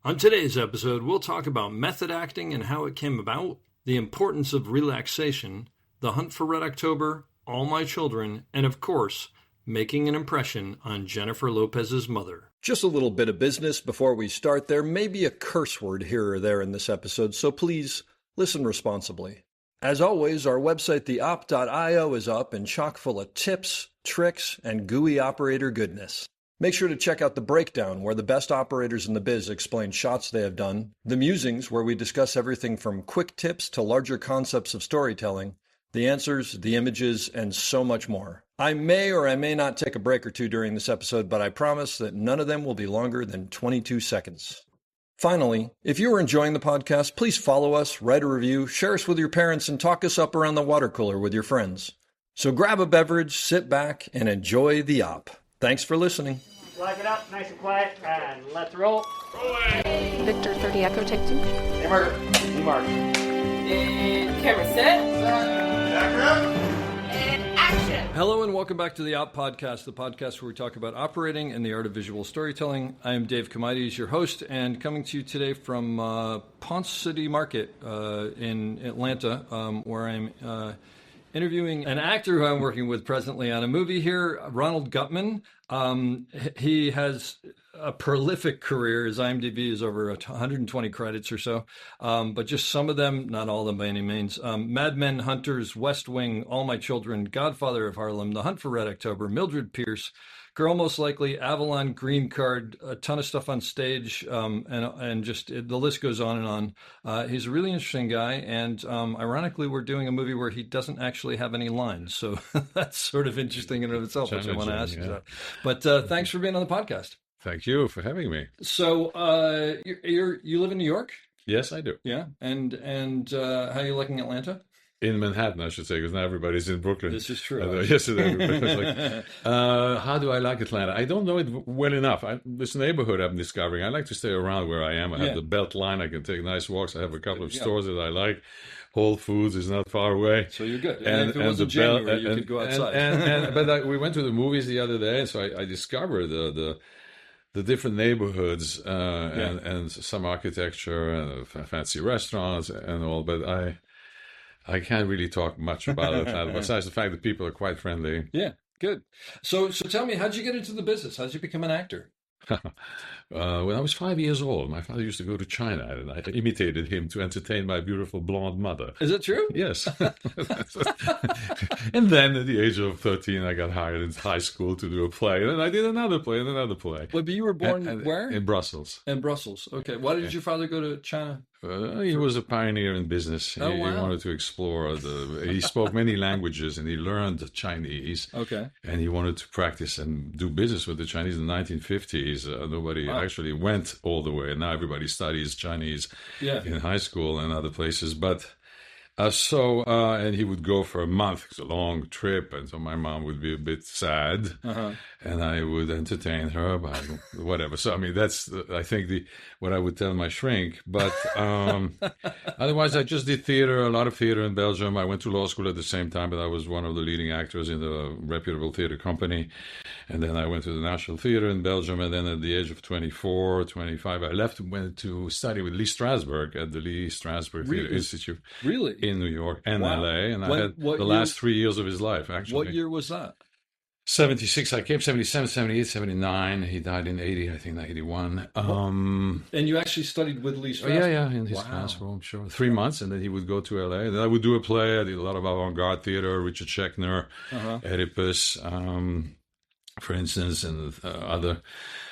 On today's episode, we'll talk about method acting and how it came about, the importance of relaxation, the hunt for Red October, All My Children, and of course, making an impression on Jennifer Lopez's mother. Just a little bit of business before we start. There may be a curse word here or there in this episode, so please listen responsibly. As always, our website, theop.io, is up and chock full of tips, tricks, and gooey operator goodness. Make sure to check out The Breakdown, where the best operators in the biz explain shots they have done, The Musings, where we discuss everything from quick tips to larger concepts of storytelling, the answers, the images, and so much more. I may or I may not take a break or two during this episode, but I promise that none of them will be longer than 22 seconds. Finally, if you are enjoying the podcast, please follow us, write a review, share us with your parents, and talk us up around the water cooler with your friends. So grab a beverage, sit back, and enjoy the op. Thanks for listening. Lock it up, nice and quiet, and let's roll. Rolling. Victor 30 Echo, take 2. Hey, Mark. Hey, Mark. And camera set. And action. Hello and welcome back to the Op Podcast, the podcast where we talk about operating and the art of visual storytelling. I am Dave Comides, your host, and coming to you today from Ponce City Market in Atlanta, where I'm interviewing an actor who I'm working with presently on a movie here, Ronald Guttman. He has a prolific career. His IMDb is over 120 credits or so, but just some of them, not all of them by any means. Mad Men, Hunters, West Wing, All My Children, Godfather of Harlem, The Hunt for Red October, Mildred Pierce, Girl Most Likely, Avalon, Green Card, a ton of stuff on stage, and just the list goes on and on. He's a really interesting guy, and ironically, we're doing a movie where he doesn't actually have any lines, so that's sort of interesting in and of itself, which I want to ask you about. But thanks for being on the podcast. Thank you for having me. So you live in New York? Yes, I do. Yeah, and how are you liking Atlanta? In Manhattan, I should say, because now everybody's in Brooklyn. This is true. Yesterday, everybody was like, how do I like Atlanta? I don't know it well enough. This neighborhood I'm discovering, I like to stay around where I am. I have the belt line. I can take nice walks. I have a couple of stores that I like. Whole Foods is not far away. So you're good. And if it wasn't January, you could go outside. But we went to the movies the other day, and so I discovered the different neighborhoods and some architecture and fancy restaurants and all. But I can't really talk much about it, besides the fact that people are quite friendly. Yeah, good. So tell me, how'd you get into the business? How'd you become an actor? When I was 5 years old, my father used to go to China, and I imitated him to entertain my beautiful blonde mother. Is it true? Yes. And then at the age of 13, I got hired in high school to do a play. And then I did another play and another play. But you were born where? In Brussels. In Brussels. Okay. Why did your father go to China? He was a pioneer in business. Oh, wow. He wanted to explore. He spoke many languages, and he learned Chinese. Okay. And he wanted to practice and do business with the Chinese in the 1950s. Nobody actually went all the way. Now everybody studies Chinese in high school and other places. But and he would go for a month. It's a long trip, and so my mom would be a bit sad, and I would entertain her by whatever. So I mean, that's I think what I would tell my shrink. But otherwise, I just did theater, a lot of theater in Belgium. I went to law school at the same time, but I was one of the leading actors in the reputable theater company. And then I went to the National Theater in Belgium, and then at the age of 24, 25, I left and went to study with Lee Strasberg at the Lee Strasberg Theater Institute. Really? In New York and LA, and I had the last 3 years of his life, actually. What year was that? 76, I came, 77, 78, 79. He died in 80, I think, 81. And you actually studied with Lee Strasberg? Yeah, in his classroom, sure. 3 months, and then he would go to LA. Then I would do a play. I did a lot of avant-garde theater, Richard Schechner, Oedipus, for instance, and other.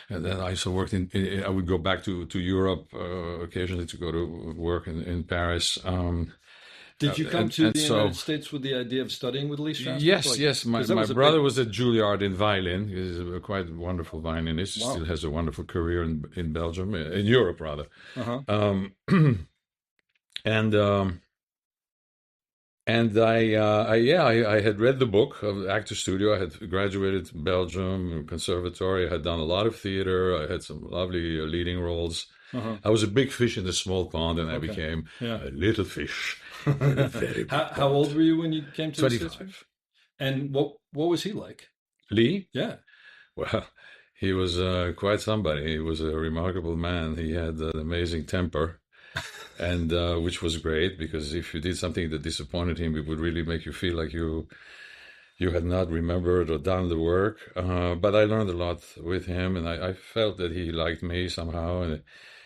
And then I also worked I would go back to Europe occasionally to go to work in Paris. Did you come to the United States with the idea of studying with Lee Strasberg? Yes. My brother was at Juilliard in violin. He's a quite wonderful violinist. Wow. Still has a wonderful career in Belgium, in Europe rather. And I had read the book of Actor Studio. I had graduated Belgium Conservatory. I had done a lot of theater. I had some lovely leading roles. I was a big fish in a small pond, and I became a little fish. Very how old were you when you came to 25. the States? And what was he like? Lee? Yeah. Well, He was quite somebody. He was a remarkable man. He had an amazing temper, and which was great because if you did something that disappointed him, it would really make you feel like you had not remembered or done the work. But I learned a lot with him, and I felt that he liked me somehow, and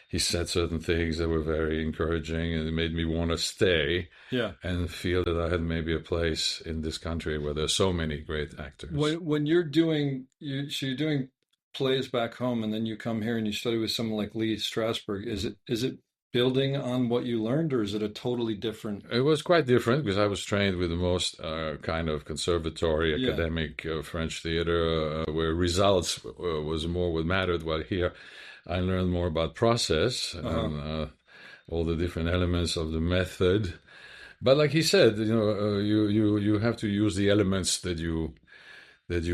he said certain things that were very encouraging, and it made me want to stay. Yeah. And feel that I had maybe a place in this country where there's so many great actors. When you're doing you're doing plays back home, and then you come here and you study with someone like Lee Strasberg, is it building on what you learned, or is it a totally different? It was quite different because I was trained with the most kind of conservatory Yeah. academic French theater, where results was more what mattered. While here, I learned more about process and all the different elements of the method. But like he said, you have to use the elements that you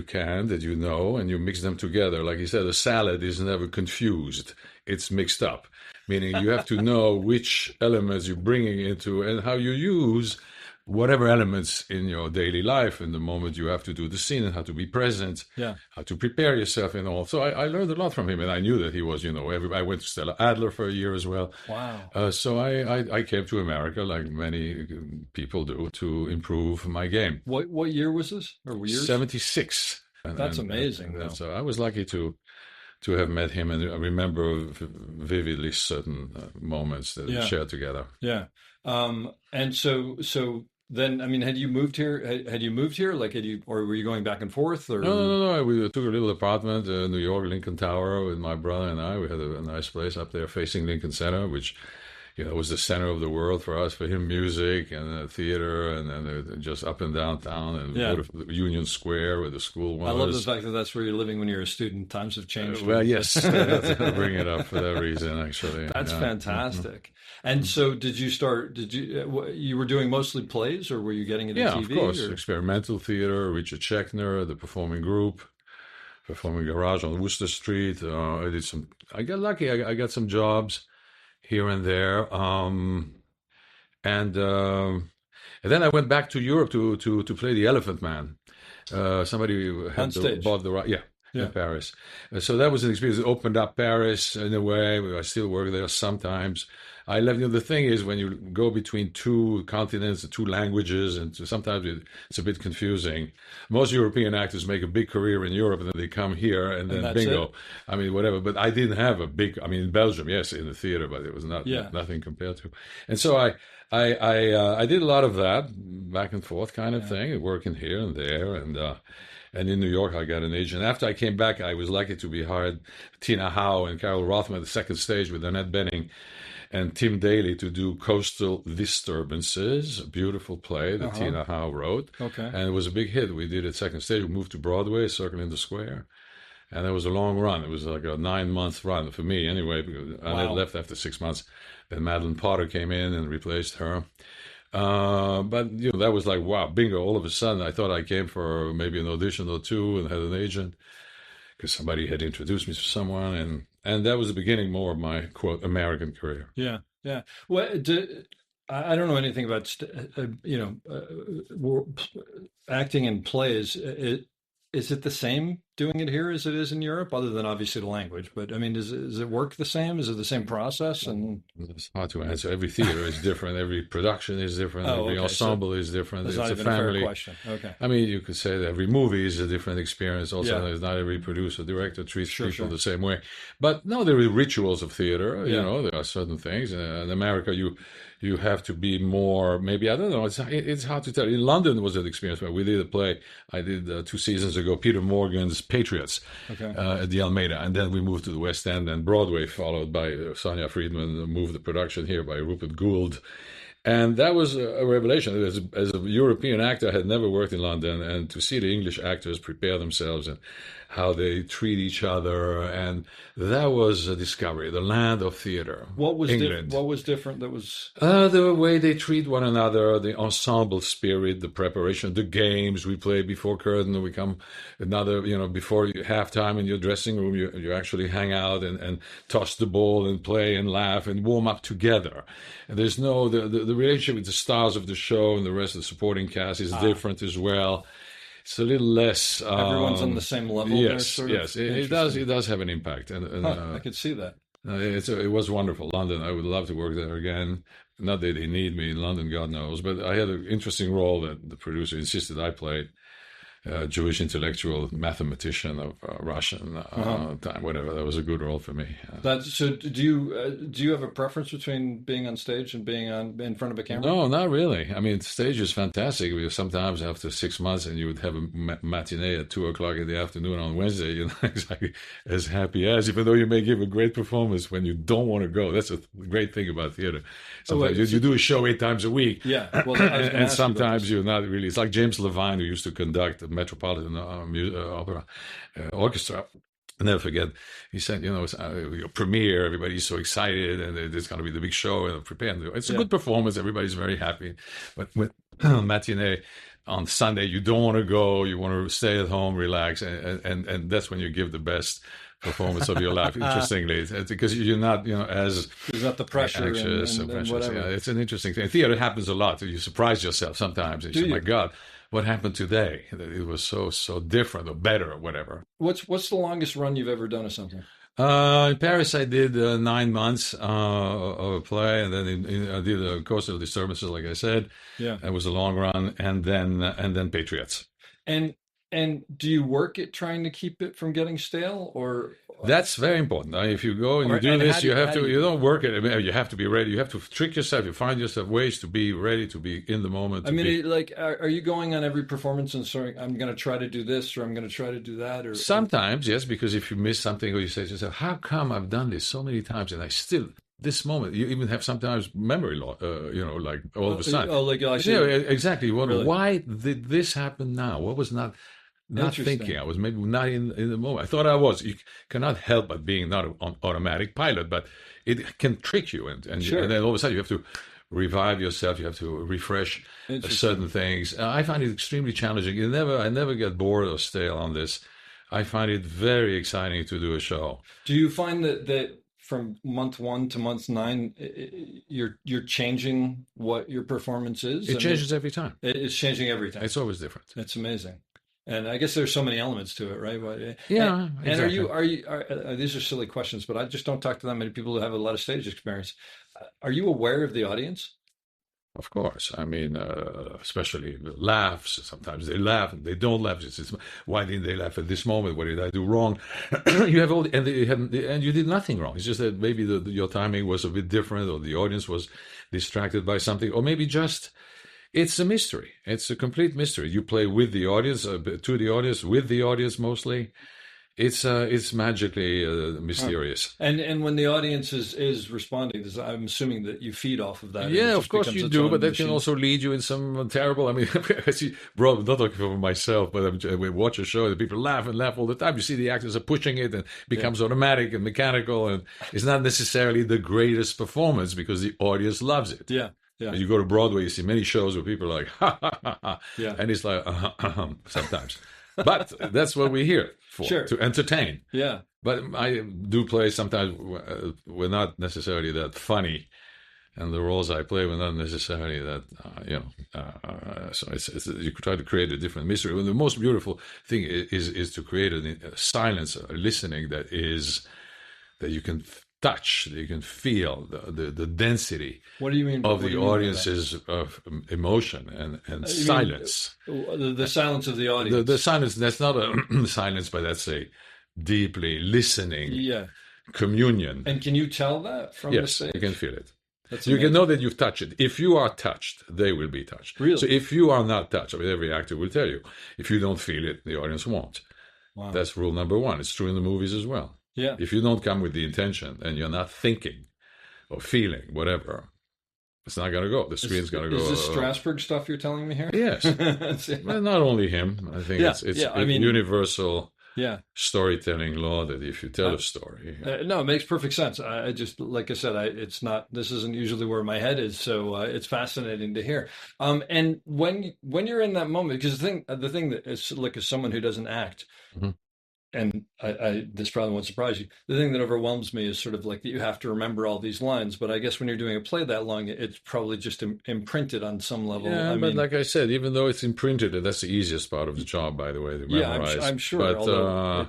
can, that you know, and you mix them together. Like he said, a salad is never confused; it's mixed up. Meaning you have to know which elements you're bringing into and how you use whatever elements in your daily life in the moment you have to do the scene and how to be present, how to prepare yourself and all. So I learned a lot from him, and I knew that he was, I went to Stella Adler for a year as well. Wow. So I came to America, like many people do, to improve my game. What year was this? Or years? 76. That's amazing, though. So I was lucky to have met him, and I remember vividly certain moments that we shared together. Yeah. And so then, I mean, had you moved here? Like, or were you going back and forth? Or No. We took a little apartment in New York, Lincoln Tower, with my brother and I. We had a nice place up there facing Lincoln Center, which was the center of the world for us. For him, music and theater, and then just up and downtown, and go to Union Square where the school was. I love the fact that that's where you're living when you're a student. Times have changed. Well, yes, I'll bring it up for that reason. Actually, that's fantastic. And so, you were doing mostly plays, or were you getting into TV? Yeah, of course. Or? Experimental theater, Richard Schechner, the Performing Group, Performing Garage on Worcester Street. I got lucky. I got some jobs here and there, and then I went back to Europe to play the Elephant Man. Somebody had bought the right, in Paris. So that was an experience. It opened up Paris in a way. I still work there sometimes. I left. The thing is, when you go between two continents, two languages, and sometimes it's a bit confusing. Most European actors make a big career in Europe, and then they come here, and then bingo. It? I mean, whatever. But I didn't have a big. I mean, in Belgium, yes, in the theater, but it was nothing compared to. And so I did a lot of that back and forth kind of thing, working here and there, and in New York, I got an agent. After I came back, I was lucky to be hired, Tina Howe and Carol Rothman at the second stage with Annette Bening and Tim Daly to do Coastal Disturbances, a beautiful play that Tina Howe wrote. Okay. And it was a big hit. We did it second stage. We moved to Broadway, Circle in the Square. And it was a long run. It was like a 9-month run for me anyway, because Annette left after 6 months. Then Madeline Potter came in and replaced her. But that was like, wow, bingo. All of a sudden, I thought I came for maybe an audition or two and had an agent because somebody had introduced me to someone. And that was the beginning more of my, quote, American career. Yeah. Well, I don't know anything about, acting in plays. Is it the same doing it here as it is in Europe, other than obviously the language? But I mean, does it work the same? Is it the same process? And it's hard to answer. Every theater is different. Every production is different. Every ensemble is different. It's a family. A fair question. Okay. I mean, you could say that every movie is a different experience. Also, not every producer, director treats people the same way. But no, there are rituals of theater. There are certain things. In America, you have to be more, maybe, I don't know, it's hard to tell. In London was an experience where we did a play I did 2 seasons ago, Peter Morgan's Patriots, at the Almeida. And then we moved to the West End, and Broadway followed by Sonia Friedman, moved the production here by Rupert Gould. And that was a revelation. As a European actor, I had never worked in London, and to see the English actors prepare themselves and how they treat each other, and that was a discovery. The land of theater. What was England. What was different? That was the way they treat one another, the ensemble spirit, the preparation, the games we play before curtain. We come another, before halftime in your dressing room, you actually hang out and toss the ball and play and laugh and warm up together. And there's the relationship with the stars of the show and the rest of the supporting cast is different as well. it's a little less. Everyone's on the same level. There, Yes, sort yes, of? it does. It does have an impact, and I could see that. it was wonderful. London, I would love to work there again. Not that they need me in London, God knows, but I had an interesting role that the producer insisted I played. Jewish intellectual mathematician of Russian time, whatever. That was a good role for me. So do you have a preference between being on stage and being in front of a camera? No, not really. I mean, stage is fantastic because sometimes after 6 months and you would have a matinee at 2 o'clock in the afternoon on Wednesday, you're not exactly as happy as, even though you may give a great performance when you don't want to go. That's a great thing about theater. Sometimes you do a show 8 times a week. Yeah. Well, and sometimes you're not really. It's like James Levine, who used to conduct the Metropolitan Opera Orchestra. I'll never forget, he said, it's your premiere, everybody's so excited, and it's going to be the big show, and prepare. It's a good performance, everybody's very happy. But with matinee on Sunday, you don't want to go, you want to stay at home, relax, and that's when you give the best performance of your life. Interestingly, it's because you're not, as there's not the pressure anxious and precious. whatever. Yeah, it's an interesting thing. Theater happens a lot. You surprise yourself sometimes. And you say, my God, what happened today? It was so different or better or whatever. What's the longest run you've ever done of something? In Paris, I did 9 months of a play, and then I did Coastal Disturbances, like I said. Yeah, it was a long run, and then Patriots. And do you work at trying to keep it from getting stale, or that's very important. If you go and you do this, you have to. You don't work it. You have to be ready. You have to trick yourself. You find yourself ways to be ready, to be in the moment. I mean, are you going on every performance and saying, "I'm going to try to do this," or "I'm going to try to do that"? Or sometimes, yes, because if you miss something, or you say to yourself, "How come I've done this so many times and I still." This moment, you even have sometimes memory loss, like all of a sudden. Oh, like I said, exactly. You wonder, really? why did this happen now? What was not thinking? I was maybe not in the moment. I thought I was. You cannot help but being not an automatic pilot, but it can trick you, and then all of a sudden you have to revive yourself. You have to refresh certain things. I find it extremely challenging. I never get bored or stale on this. I find it very exciting to do a show. Do you find that from month 1 to month 9, you're changing what your performance is? It changes every time. It's changing every time. It's always different. It's amazing. And I guess there's so many elements to it, right? Yeah. And exactly. Are these are silly questions, but I just don't talk to that many people who have a lot of stage experience. Are you aware of the audience? Of course. I mean, especially laughs. Sometimes they laugh and they don't laugh. It's, why didn't they laugh at this moment? What did I do wrong? You have and you did nothing wrong. It's just that maybe your timing was a bit different, or the audience was distracted by something, or maybe just it's a mystery. It's a complete mystery. You play with the audience, to the audience, with the audience mostly. It's magically mysterious. And when the audience is responding, I'm assuming that you feed off of that. Yeah, of course you do, but that can also lead you in some terrible. I mean, bro, I'm not talking for myself, but we watch a show and people laugh and laugh all the time. You see the actors are pushing it and becomes automatic and mechanical, and it's not necessarily the greatest performance because the audience loves it. Yeah. Yeah. You go to Broadway, you see many shows where people are like, ha, ha, ha, ha. Yeah. And it's like, sometimes. But that's what we're here for, to entertain. Yeah. But I do play sometimes, we're not necessarily that funny, and the roles I play were not necessarily that, so it's you try to create a different mystery. Well, the most beautiful thing is to create a silence, a listening that you can touch, that you can feel the density. What do you mean of the audience's emotion and silence? The silence of the audience. The silence, that's not a silence, but that's a deeply listening communion. And can you tell that from the stage? Yes, you can feel it. That's you amazing. can know that you've touched it. If you are touched, they will be touched. Really? So if you are not touched, I mean, every actor will tell you, if you don't feel it, the audience won't. Wow. That's rule number 1. It's true in the movies as well. Yeah. If you don't come with the intention and you're not thinking or feeling, whatever, it's not going to go. The screen's going to go. Is this Strasberg stuff you're telling me here? Yes. Well, not only him. I think it's universal storytelling law that if you tell a story. No, it makes perfect sense. I just, like I said, it's not, this isn't usually where my head is. So it's fascinating to hear. And when you're in that moment, because the thing that is like, as someone who doesn't act, and this probably won't surprise you. The thing that overwhelms me is sort of like that you have to remember all these lines. But I guess when you're doing a play that long, it's probably just imprinted on some level. Yeah, I but mean, like I said, even though it's imprinted, and that's the easiest part of the job, by the way, to yeah, memorize. I'm sure. But Although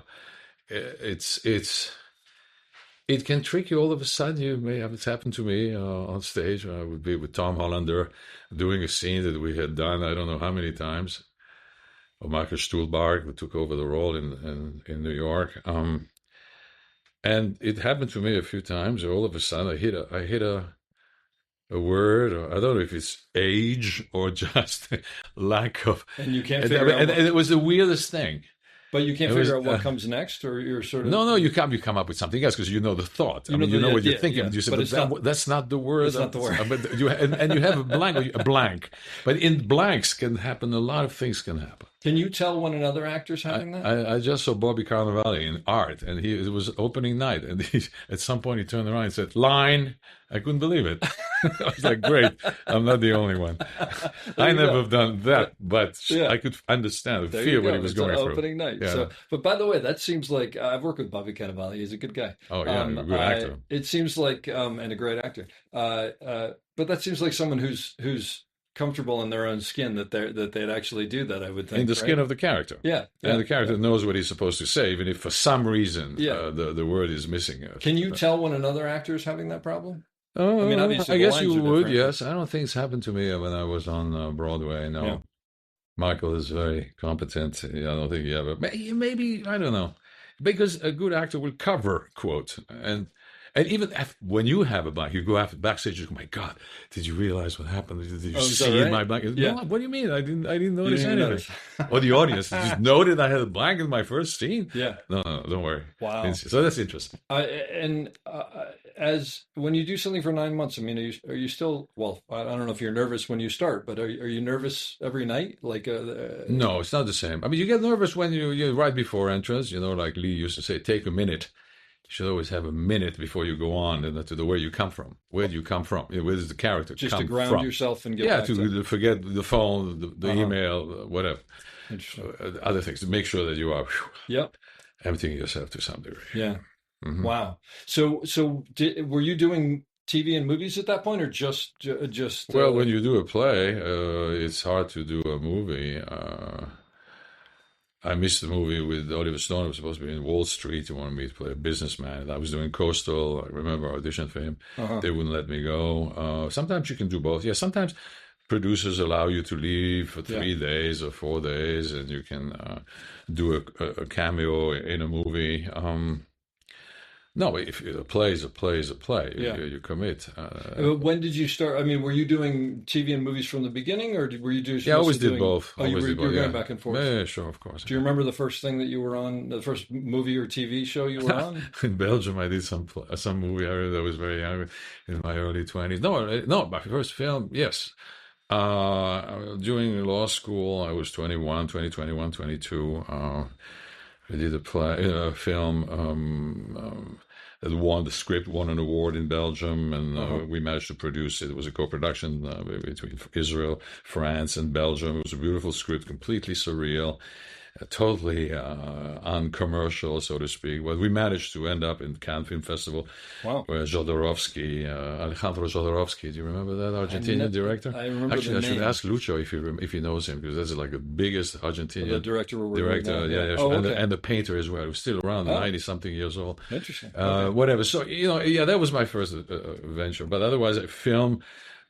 it can trick you all of a sudden. You may have it's happened to me on stage. I would be with Tom Hollander doing a scene that we had done I don't know how many times. Or Michael Stuhlbarg, who took over the role in New York. And it happened to me a few times. All of a sudden, I hit a word, or I don't know if it's age or just lack of. and you can't And, figure out. and it was the weirdest thing. But you can't It was, figure out what comes next, or you're sort of No, you come up with something else because you know the thought. I mean, the you know what you're idea, thinking. yeah. And you say, But but it's not- that's not the word. it's not the word. But and you have a blank. But in blanks can happen. A lot of things can happen. Can you tell when another actor's having that? I just saw Bobby Cannavale in Art, and it was opening night, and at some point he turned around and said, "Line." I couldn't believe it. I was like, "Great, I'm not the only one." I never have done that, but Yeah. I could understand, There feel you what go. he was It's going through. opening night. Yeah. So, but by the way, that seems like I've worked with Bobby Cannavale. He's a good guy. Oh yeah, a good actor. It seems like and a great actor. But that seems like someone who's comfortable in their own skin that they'd actually do that. I would think In the skin right? of the character. Yeah, And yeah, the character knows what he's supposed to say, even if for some reason Yeah. the word is missing. Can you tell when another actor is having that problem? Oh, I mean, obviously I the guess lines you are would. different. Yes, I don't think it's happened to me when I was on Broadway. No, Yeah. Michael is very competent. I don't think he ever. Maybe I don't know, because a good actor will cover quote and even when you have a blank, you go after backstage. You go, "My God, did you realize what happened? Did you is that see right? my blank?" Yeah. No, what do you mean? I didn't notice didn't anything. notice. Or the audience just noted I had a blank in my first scene. Yeah. No, don't worry. Wow. So that's interesting. As when you do something for 9 months, I mean, are you still? Well, I don't know if you're nervous when you start, but are you nervous every night? Like, No, it's not the same. I mean, you get nervous when you right before entrance. You know, like Lee used to say, take a minute. You should always have a minute before you go on and to the where you come from. Where do you come from? Where does the character just come to ground from? yourself and get Yeah, back to forget the phone, the email, whatever. Interesting. Other things to make sure that you are Yep. emptying yourself to some degree. Yeah. Mhm. Wow. So were you doing TV and movies at that point, or just? Well, when you do a play, it's hard to do a movie. I missed the movie with Oliver Stone. I was supposed to be in Wall Street. He wanted me to play a businessman. I was doing Coastal. I remember I auditioned for him. They wouldn't let me go. Sometimes you can do both. Yeah, sometimes producers allow you to leave for 3 days or 4 days, and you can do a cameo in a movie. No, if a play is a play is a play. Yeah. You commit. When did you start? I mean, were you doing TV and movies from the beginning, or were you just? Yeah, I always mostly did doing, both. Oh, you Always were, did you were both, going yeah. back and forth. Yeah, sure, of course. Do you remember the first thing that you were on? The first movie or TV show you were on? In Belgium, I did some movie. I was very young, in my early 20s. No, my first film, yes. During law school, I was 21, 21, 22. I did a film that won the script, won an award in Belgium, and we managed to produce it. It was a co-production between Israel, France, and Belgium. It was a beautiful script, completely surreal. Totally uncommercial, so to speak. Well, we managed to end up in Cannes Film Festival, Wow. where Alejandro Jodorowsky, do you remember that Argentinian director? I remember Actually, the I should name. ask Lucho if he knows him, because that's like the biggest Argentinian The director we're working with director. now, Yeah. Oh, and, okay. and the painter as well. He was still around, 90-something years old. Interesting. Whatever. So, that was my first venture. But otherwise, film,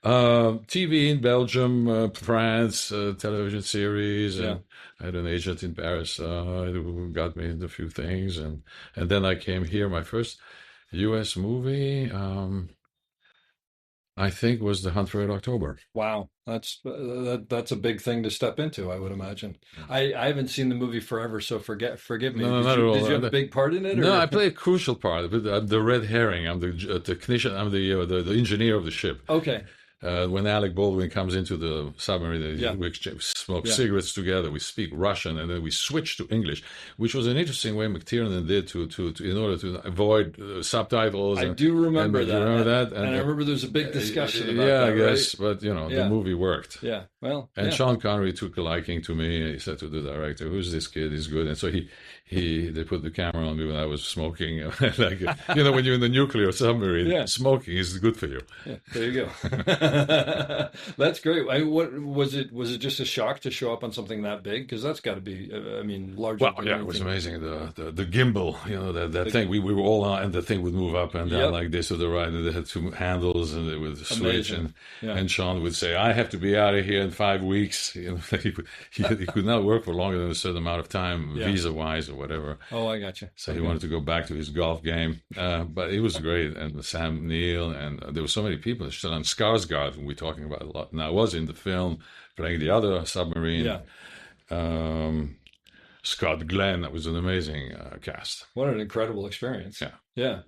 TV in Belgium, France, television series. And I had an agent in Paris who got me into a few things. And then I came here. My first U.S. movie, I think, was The Hunt for Red October. Wow, that's a big thing to step into, I would imagine. I haven't seen the movie forever, so forgive me. No, did not you, at all. Did you have a big part in it? No, or? I play a crucial part. I'm the red herring. I'm the technician. I'm the engineer of the ship. Okay. when Alec Baldwin comes into the submarine, Yeah. we smoke cigarettes together, we speak Russian, and then we switch to English, which was an interesting way McTiernan did to in order to avoid subtitles. I do remember that. You remember that? And I remember there was a big discussion about yeah, that, I guess, right? but the movie worked. Yeah, well, And Sean Connery took a liking to me. He said to the director, "Who's this kid? He's good." And so they put the camera on me when I was smoking. Like when you're in the nuclear submarine, smoking is good for you. Yeah, there you go. That's great. What was it? Was it just a shock to show up on something that big? Because that's got to be, larger. Well, yeah, it was amazing. The gimbal, that thing. We were all on, and the thing would move up and down like this to the right, and they had two handles, and it would switch. And Sean would say, "I have to be out of here in 5 weeks." He could not work for longer than a certain amount of time, visa-wise or whatever. Oh, I got you. So he wanted to go back to his golf game, but it was great. And Sam Neill, and there were so many people. Stellan Skarsgård, we're talking about a lot. Now, I was in the film playing the other submarine. Scott Glenn, that was an amazing cast. What an incredible experience. Yeah.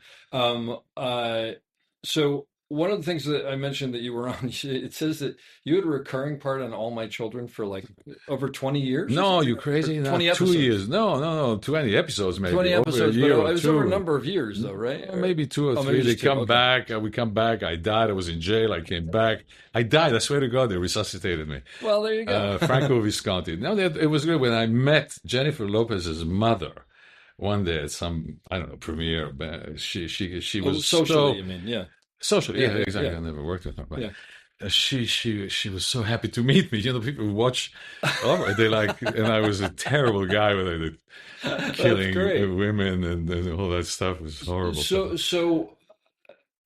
So one of the things that I mentioned that you were on, it says that you had a recurring part on All My Children for like over 20 years? No, you crazy? 20 episodes. 2 years. No, 20 episodes maybe. 20 episodes, over a year but it was two. over a number of years though, right? Well, maybe 2 or 3. They come back. We come back. I died. I was in jail. I came back. I died. I swear to God, they resuscitated me. Well, there you go. Franco Visconti. No, it was good when I met Jennifer Lopez's mother. One day at some, I don't know, premiere. She was socially, you mean, yeah. Socially, yeah, exactly. I never worked with her, but she was so happy to meet me. People who watch, they like, and I was a terrible guy when I did killing women and all that stuff. It was horrible. So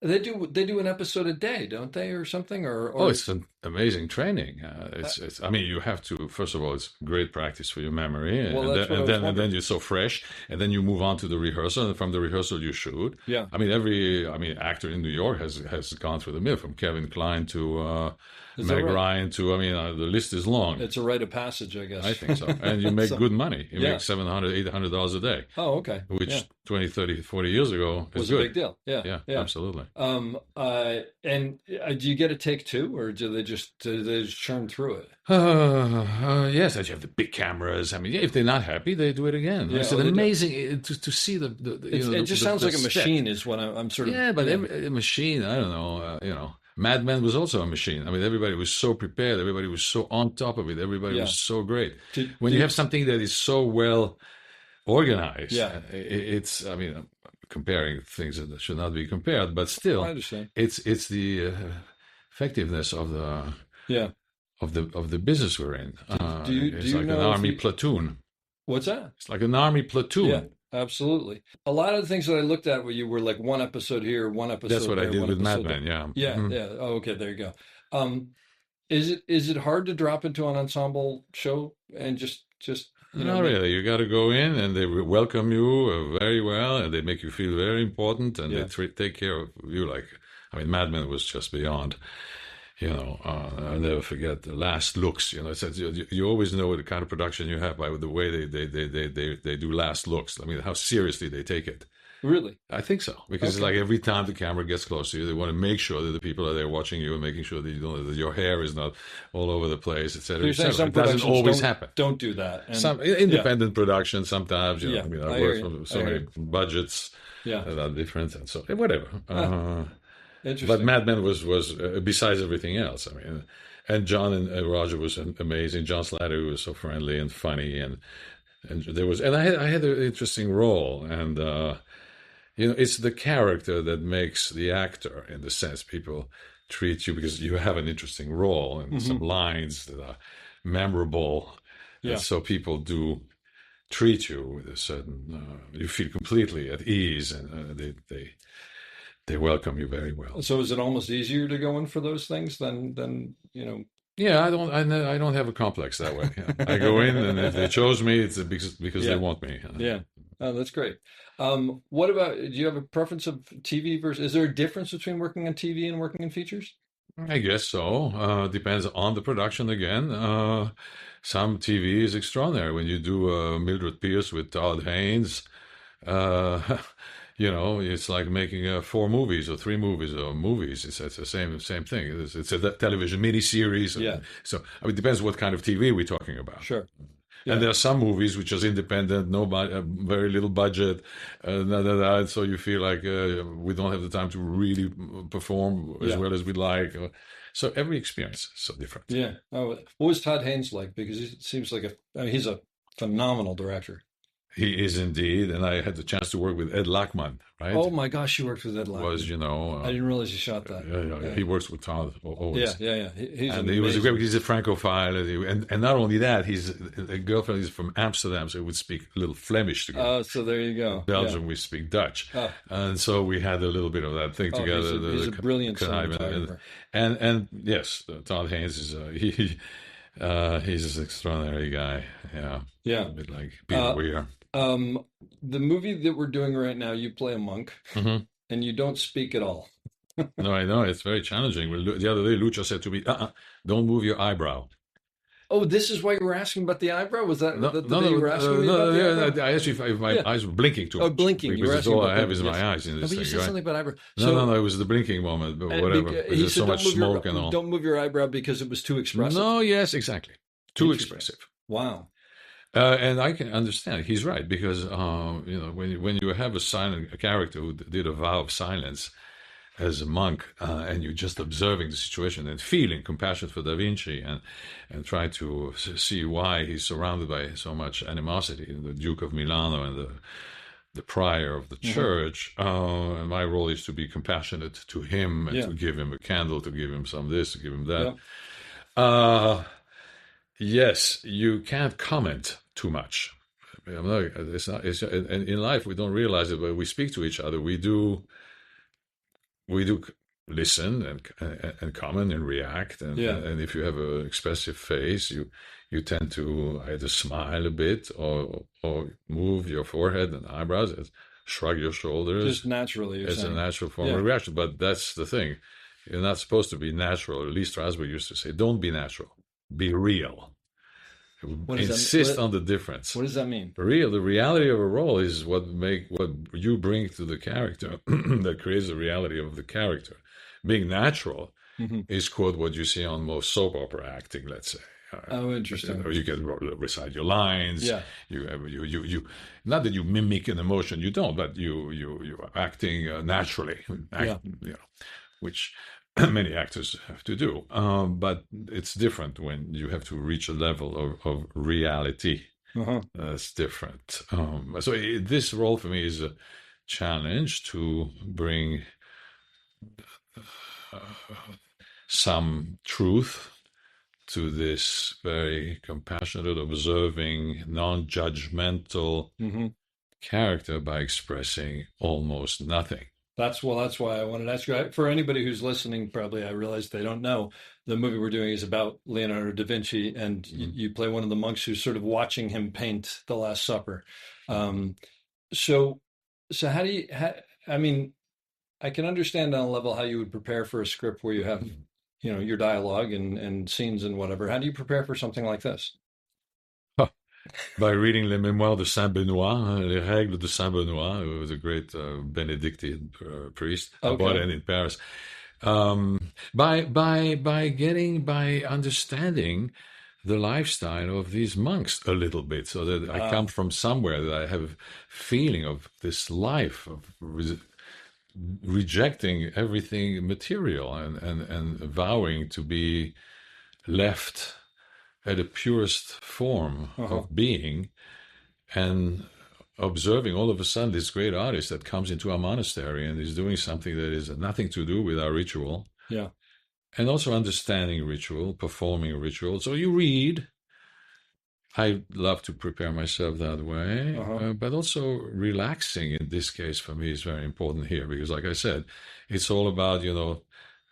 they do an episode a day, don't they, or something? Or it's an amazing training. It's. I mean, you have to. First of all, it's great practice for your memory, and then you're so fresh, and then you move on to the rehearsal, and from the rehearsal you shoot. Yeah. I mean, every actor in New York has gone through the mill, from Kevin Kline to Meg Ryan to. The list is long. It's a rite of passage, I guess. I think so, and you make good money. You make $700, $800 a day. Oh, okay. Which 20, 30, 40 years ago was good. A big deal. Yeah, Absolutely. And do you get a take two, or do they just churn through it? Yes, you have the big cameras. I mean, if they're not happy, they do it again. It's amazing to see the it just sounds like a machine is what I'm sort of. Yeah, but a machine, I don't know, Mad Men was also a machine. I mean, everybody was so prepared. Everybody was so on top of it. Everybody was so great. When you have something that is so well organized, it's, comparing things that should not be compared, but still, I understand. It's the effectiveness of the business we're in. It's like an army platoon. What's that? It's like an army platoon. Yeah, absolutely. A lot of the things that I looked at where you were like one episode here, one episode That's what there, I did with Mad Men, yeah. Yeah, yeah. Oh, okay, there you go. Is it hard to drop into an ensemble show and just not really. You got to go in, and they welcome you very well, and they make you feel very important, and they take care of you. Mad Men was just beyond. I'll never forget the last looks. You always know the kind of production you have by the way they do last looks. I mean, how seriously they take it. Really? I think so, because it's like every time the camera gets close to you, they want to make sure that the people are there watching you and making sure that that your hair is not all over the place, etc. So it doesn't always happen. Don't do that. And, some independent production sometimes. I work for so many budgets that are different, and so whatever. But Mad Men was besides everything else. And John and Roger was amazing. John Slattery was so friendly and funny, and there was, and I had an interesting role, and it's the character that makes the actor, in the sense people treat you because you have an interesting role and some lines that are memorable, and so people do treat you with a certain. You feel completely at ease, and they welcome you very well. So is it almost easier to go in for those things than Yeah, I don't have a complex that way. I go in, and if they chose me, it's because they want me. Yeah, oh, that's great. What about? Do you have a preference of TV versus? Is there a difference between working on TV and working in features? I guess so. Depends on the production again. Some TV is extraordinary when you do Mildred Pierce with Todd Haynes. It's like making 4 movies or 3 movies or movies. It's the same thing. It's a television miniseries. Yeah. So it depends what kind of TV we're talking about. Sure. And there are some movies which are independent, very little budget, so you feel like we don't have the time to really perform as well as we'd like. So every experience is so different. Yeah. Oh, what was Todd Haynes like? Because he seems like he's a phenomenal director. He is indeed, and I had the chance to work with Ed Lachman, right? Oh my gosh, you worked with Ed Lachman. I didn't realize you shot that. Yeah. He works with Todd always. Yeah. He's and amazing. he was a great. He's a Francophile, and not only that, his girlfriend is from Amsterdam, so we would speak a little Flemish together. Oh, so there you go. Belgium, we speak Dutch, and so we had a little bit of that thing together. He's a brilliant cinematographer. And yes, Todd Haynes is he's an extraordinary guy. Yeah, a bit like Peter Weir. The movie that we're doing right now, you play a monk, and you don't speak at all. No, I know it's very challenging. The other day, Lucha said to me, "Don't move your eyebrow." Oh, this is why you were asking about the eyebrow? Was that the day you were asking me about the eyebrow? I asked you if my eyes were blinking too much. Oh, blinking. Because that's all I have is my eyes in this but thing. you said something about eyebrow. No, it was the blinking moment, but whatever. There's so much smoke and all. Don't move your eyebrow because it was too expressive. No, yes, exactly. Too expressive. Wow. And I can understand. He's right, because when you have a character who did a vow of silence as a monk, and you're just observing the situation and feeling compassion for Da Vinci and try to see why he's surrounded by so much animosity, the Duke of Milano and the prior of the church. And my role is to be compassionate to him and to give him a candle, to give him some this, to give him that. Yes, you can't comment too much. In life, we don't realize it, but we speak to each other. We do listen and comment and react. And if you have an expressive face, you tend to either smile a bit or move your forehead and eyebrows, shrug your shoulders. Just naturally. It's a natural form of reaction. But that's the thing. You're not supposed to be natural. Lee Strasberg used to say, don't be natural. Be real. Insist on the difference. What does that mean? The reality of a role is what you bring to the character that creates the reality of the character. Being natural is, quote, what you see on most soap opera acting, let's say. Oh, interesting. You can recite your lines. Yeah. You not that you mimic an emotion, you don't, but you are acting naturally. Which many actors have to do, but it's different when you have to reach a level of reality. That's different. So this role for me is a challenge to bring some truth to this very compassionate, observing, non-judgmental character by expressing almost nothing. That's why I wanted to ask you. For anybody who's listening, probably I realize they don't know, the movie we're doing is about Leonardo da Vinci, and you play one of the monks who's sort of watching him paint The Last Supper. So how do you? I mean, I can understand on a level how you would prepare for a script where you have, your dialogue and scenes and whatever. How do you prepare for something like this? By reading Les Mémoires de Saint Benoît, Les Règles de Saint Benoît, who was a great Benedictine priest, born in Paris. By understanding the lifestyle of these monks a little bit, so that I come from somewhere that I have a feeling of this life of rejecting everything material and vowing to be left at the purest form of being, and observing all of a sudden this great artist that comes into our monastery and is doing something that is nothing to do with our ritual. Yeah. And also understanding ritual, performing ritual. So you read. I love to prepare myself that way, but also relaxing in this case for me is very important here, because like I said, it's all about,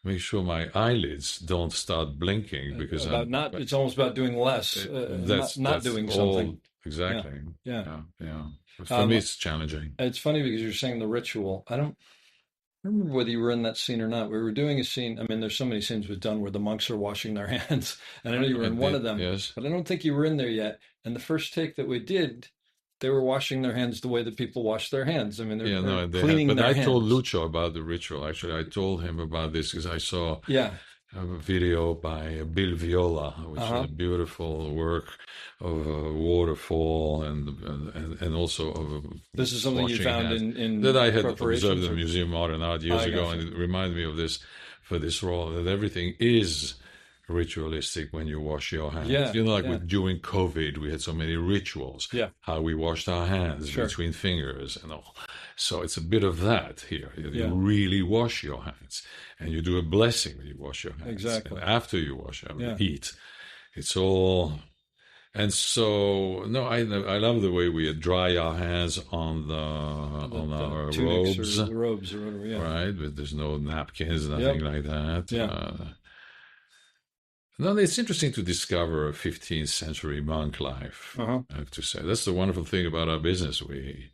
make sure my eyelids don't start blinking, because it's almost about doing less, not doing something. Exactly. Yeah. For me, it's challenging. It's funny because you're saying the ritual. I don't remember whether you were in that scene or not. We were doing a scene. I mean, there's so many scenes we've done where the monks are washing their hands, and I know you were in one of them, but I don't think you were in there yet. And the first take that we did, they were washing their hands the way that people wash their hands. I mean, they're, Yeah, no, they're cleaning but their I hands. told Lucio about the ritual. Actually, I told him about this because I saw Yeah. a video by Bill Viola, which is a beautiful work of a waterfall and also of this is something you washing found hands in that I had preparations, observed in or- the Museum of Modern Art years ago, gotcha. and it reminded me of this for this role, that everything is ritualistic when you wash your hands. Yeah, You know, like yeah. during COVID, we had so many rituals. Yeah. How we washed our hands Sure. between fingers and all. So it's a bit of that here. You Yeah. really wash your hands, and you do a blessing when you wash your hands. Exactly. And after you wash them, Yeah. eat. It's all. And so, no, I love the way we dry our hands on our tunics robes, or the robes or whatever. Yeah. right? But there's no napkins, nothing like that. Yeah. No, it's interesting to discover a 15th century monk life. Uh-huh. I have to say, that's the wonderful thing about our business. We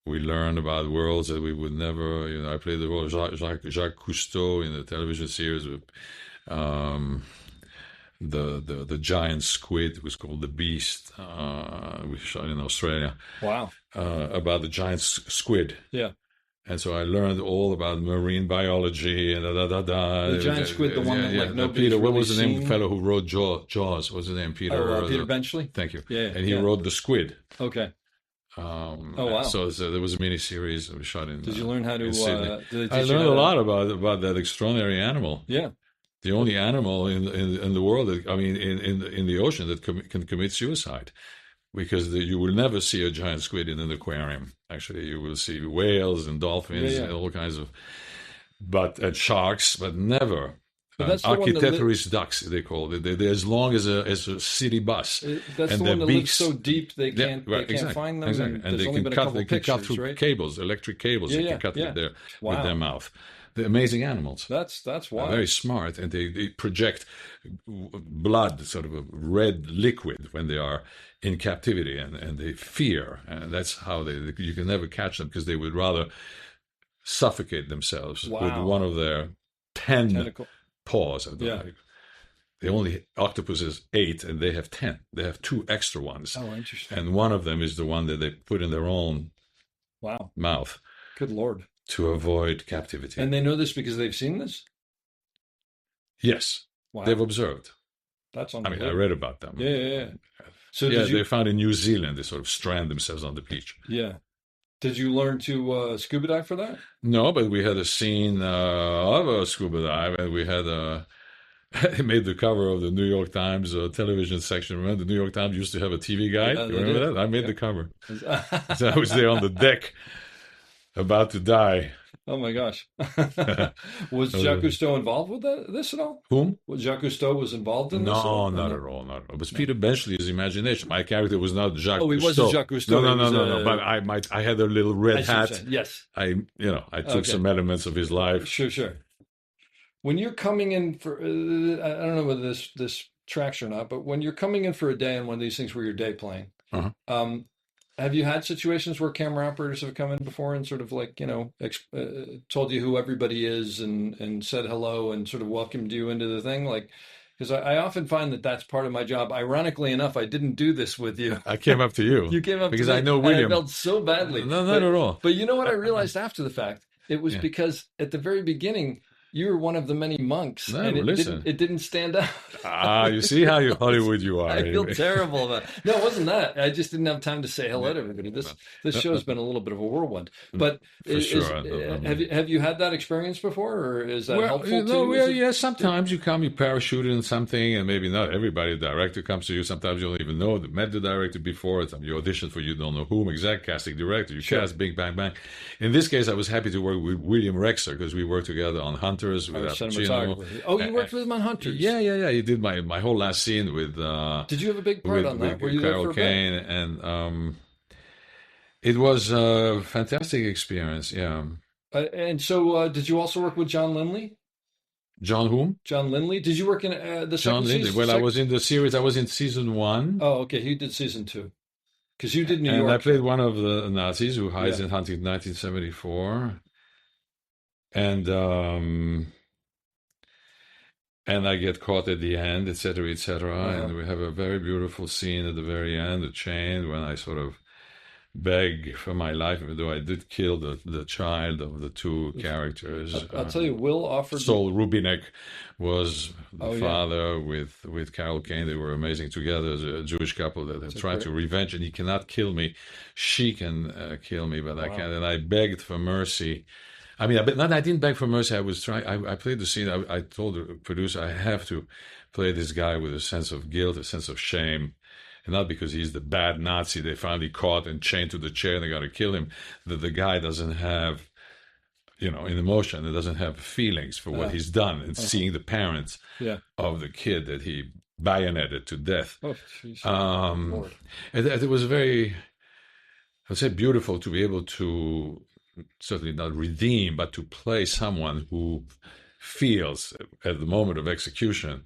learn about worlds that we would never. You know, I played the role of Jacques Cousteau in the television series with the giant squid, was called The Beast. We shot in Australia. Wow. About the giant squid. Yeah. And so I learned all about marine biology and The giant squid, the one that like nobody's Peter, what really was the name of seen? the fellow who wrote Jaws? What's his name? Peter. Peter Benchley. Thank you. Yeah, And he yeah. wrote The Squid. Okay. Oh wow. So there was a mini series that we shot in. Did you learn how to? in Sydney. Did they I teach you learned how a to- lot about that extraordinary animal. Yeah. The only animal in the world that, I mean, in the ocean that can commit suicide, because you will never see a giant squid in an aquarium. Actually, you will see whales and dolphins Yeah, yeah. and all kinds of, and sharks, but never. But that's the one that Architecturist ducks, they call it. They're as long as a city bus. That's and the their one that lives beaks, so deep they can't exactly, find them. Exactly. And And there's they only been a couple they can cut pictures, through right? cables, electric cables. Yeah, they yeah, can cut yeah. with their mouth. They're amazing animals. That's They're wild. very smart, and they project blood, sort of a red liquid, when they are in captivity, and they fear, and that's how you can never catch them, because they would rather suffocate themselves with Wow. one of their 10 Tentacle. paws. Yeah. They only, octopus is 8, and they have 10. They have 2 extra ones, Oh, interesting. and one of them is the one that they put in their own Wow. mouth Good Lord. to avoid captivity. And they know this because they've seen this? Yes, Wow. they've observed. That's I mean, I unbelievable. read about them. Yeah. So Yeah, did you? they found in New Zealand. They sort of strand themselves on the beach. Yeah. Did you learn to scuba dive for that? No, but we had a scene of a scuba dive, and we had it made the cover of the New York Times television section. Remember, the New York Times used to have a TV guide? Yeah, You they remember did. that? I made the cover. So I was there on the deck, about to die. Oh my gosh. Was Jacques Cousteau involved with this at all? Whom? Was Jacques Cousteau was involved in this? at No, all? not at all, not at all. It was Peter Benchley's imagination. My character was not Jacques Oh, he Cousteau. wasn't Jacques Cousteau. No, He was no. But I had a little I red see what you're hat. saying. Yes. I took Okay. some elements of his life. Sure. When you're coming in for, I don't know whether this tracks or not, but when you're coming in for a day on one of these things where you're day playing, Uh-huh. have you had situations where camera operators have come in before and sort of like, told you who everybody is and said hello and sort of welcomed you into the thing? Like, because I often find that that's part of my job. Ironically enough, I didn't do this with you. I came up to you. You came up because to me, I know and William. I felt so badly. No, not at all. But you know what I realized after the fact? It was Yeah. because at the very beginning, you were one of the many monks, No, and listen. it didn't stand out. You see how Hollywood you are. I feel terrible about it. No, it wasn't that. I just didn't have time to say hello to everybody. This show's been a little bit of a whirlwind. But For sure. have you had that experience before, or is that helpful too? Sometimes you come, you parachuted in something, and maybe not everybody. The director comes to you. Sometimes you don't even know. Met the director before. You audition for you don't know whom, exact casting director. You cast, bing, bang, bang. In this case, I was happy to work with William Rexer, because we worked together on Hunters with Al Pacino. Cinematographer. Oh, you worked with him on Hunters. Yeah. He did my whole last scene with. Did you have a big part on that? Were you there for a bit? Kane, and it was a fantastic experience. Yeah. And so, did you also work with John Lindley? John whom? John Lindley. Did you work in the John second Lindley. season? Well, I was in the series. I was in season 1. Oh, okay. He did season 2. Because you did New And York. I played one of the Nazis who hides in Hunting 1974. And I get caught at the end, etc., etc. And we have a very beautiful scene at the very end, the chain, when I sort of beg for my life, even though I did kill the child of the two characters. I'll tell you, Will offered. Saul Rubinek was the Oh, father with Carol Kane. They were amazing together as a Jewish couple that have tried to revenge. And he cannot kill me. She can kill me, but I can't. And I begged for mercy. I mean, I didn't beg for mercy. I was trying. I played the scene. I told the producer, I have to play this guy with a sense of guilt, a sense of shame. And not because he's the bad Nazi they finally caught and chained to the chair and they got to kill him. That the guy doesn't have, an emotion. It doesn't have feelings for what he's done. And seeing the parents of the kid that he bayoneted to death. Oh, geez. And it was very, I would say, beautiful to be able to certainly not redeem, but to play someone who feels at the moment of execution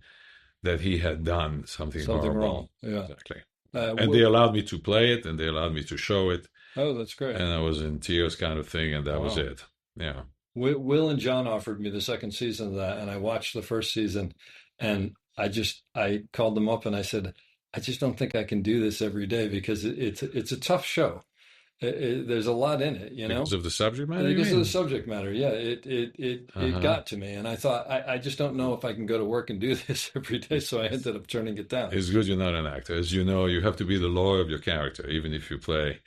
that he had done something horrible. Wrong. Yeah, exactly. And they allowed me to play it, and they allowed me to show it. Oh, that's great. And I was in tears, kind of thing, and that was it. Yeah. Will and John offered me the second season of that, and I watched the first season, and I called them up and I said, I just don't think I can do this every day because it's a tough show. There's a lot in it, Because of the subject matter? Because of the subject matter, yeah. It got to me, and I thought, I just don't know if I can go to work and do this every day, so I ended up turning it down. It's good you're not an actor. As you know, you have to be the lawyer of your character, even if you play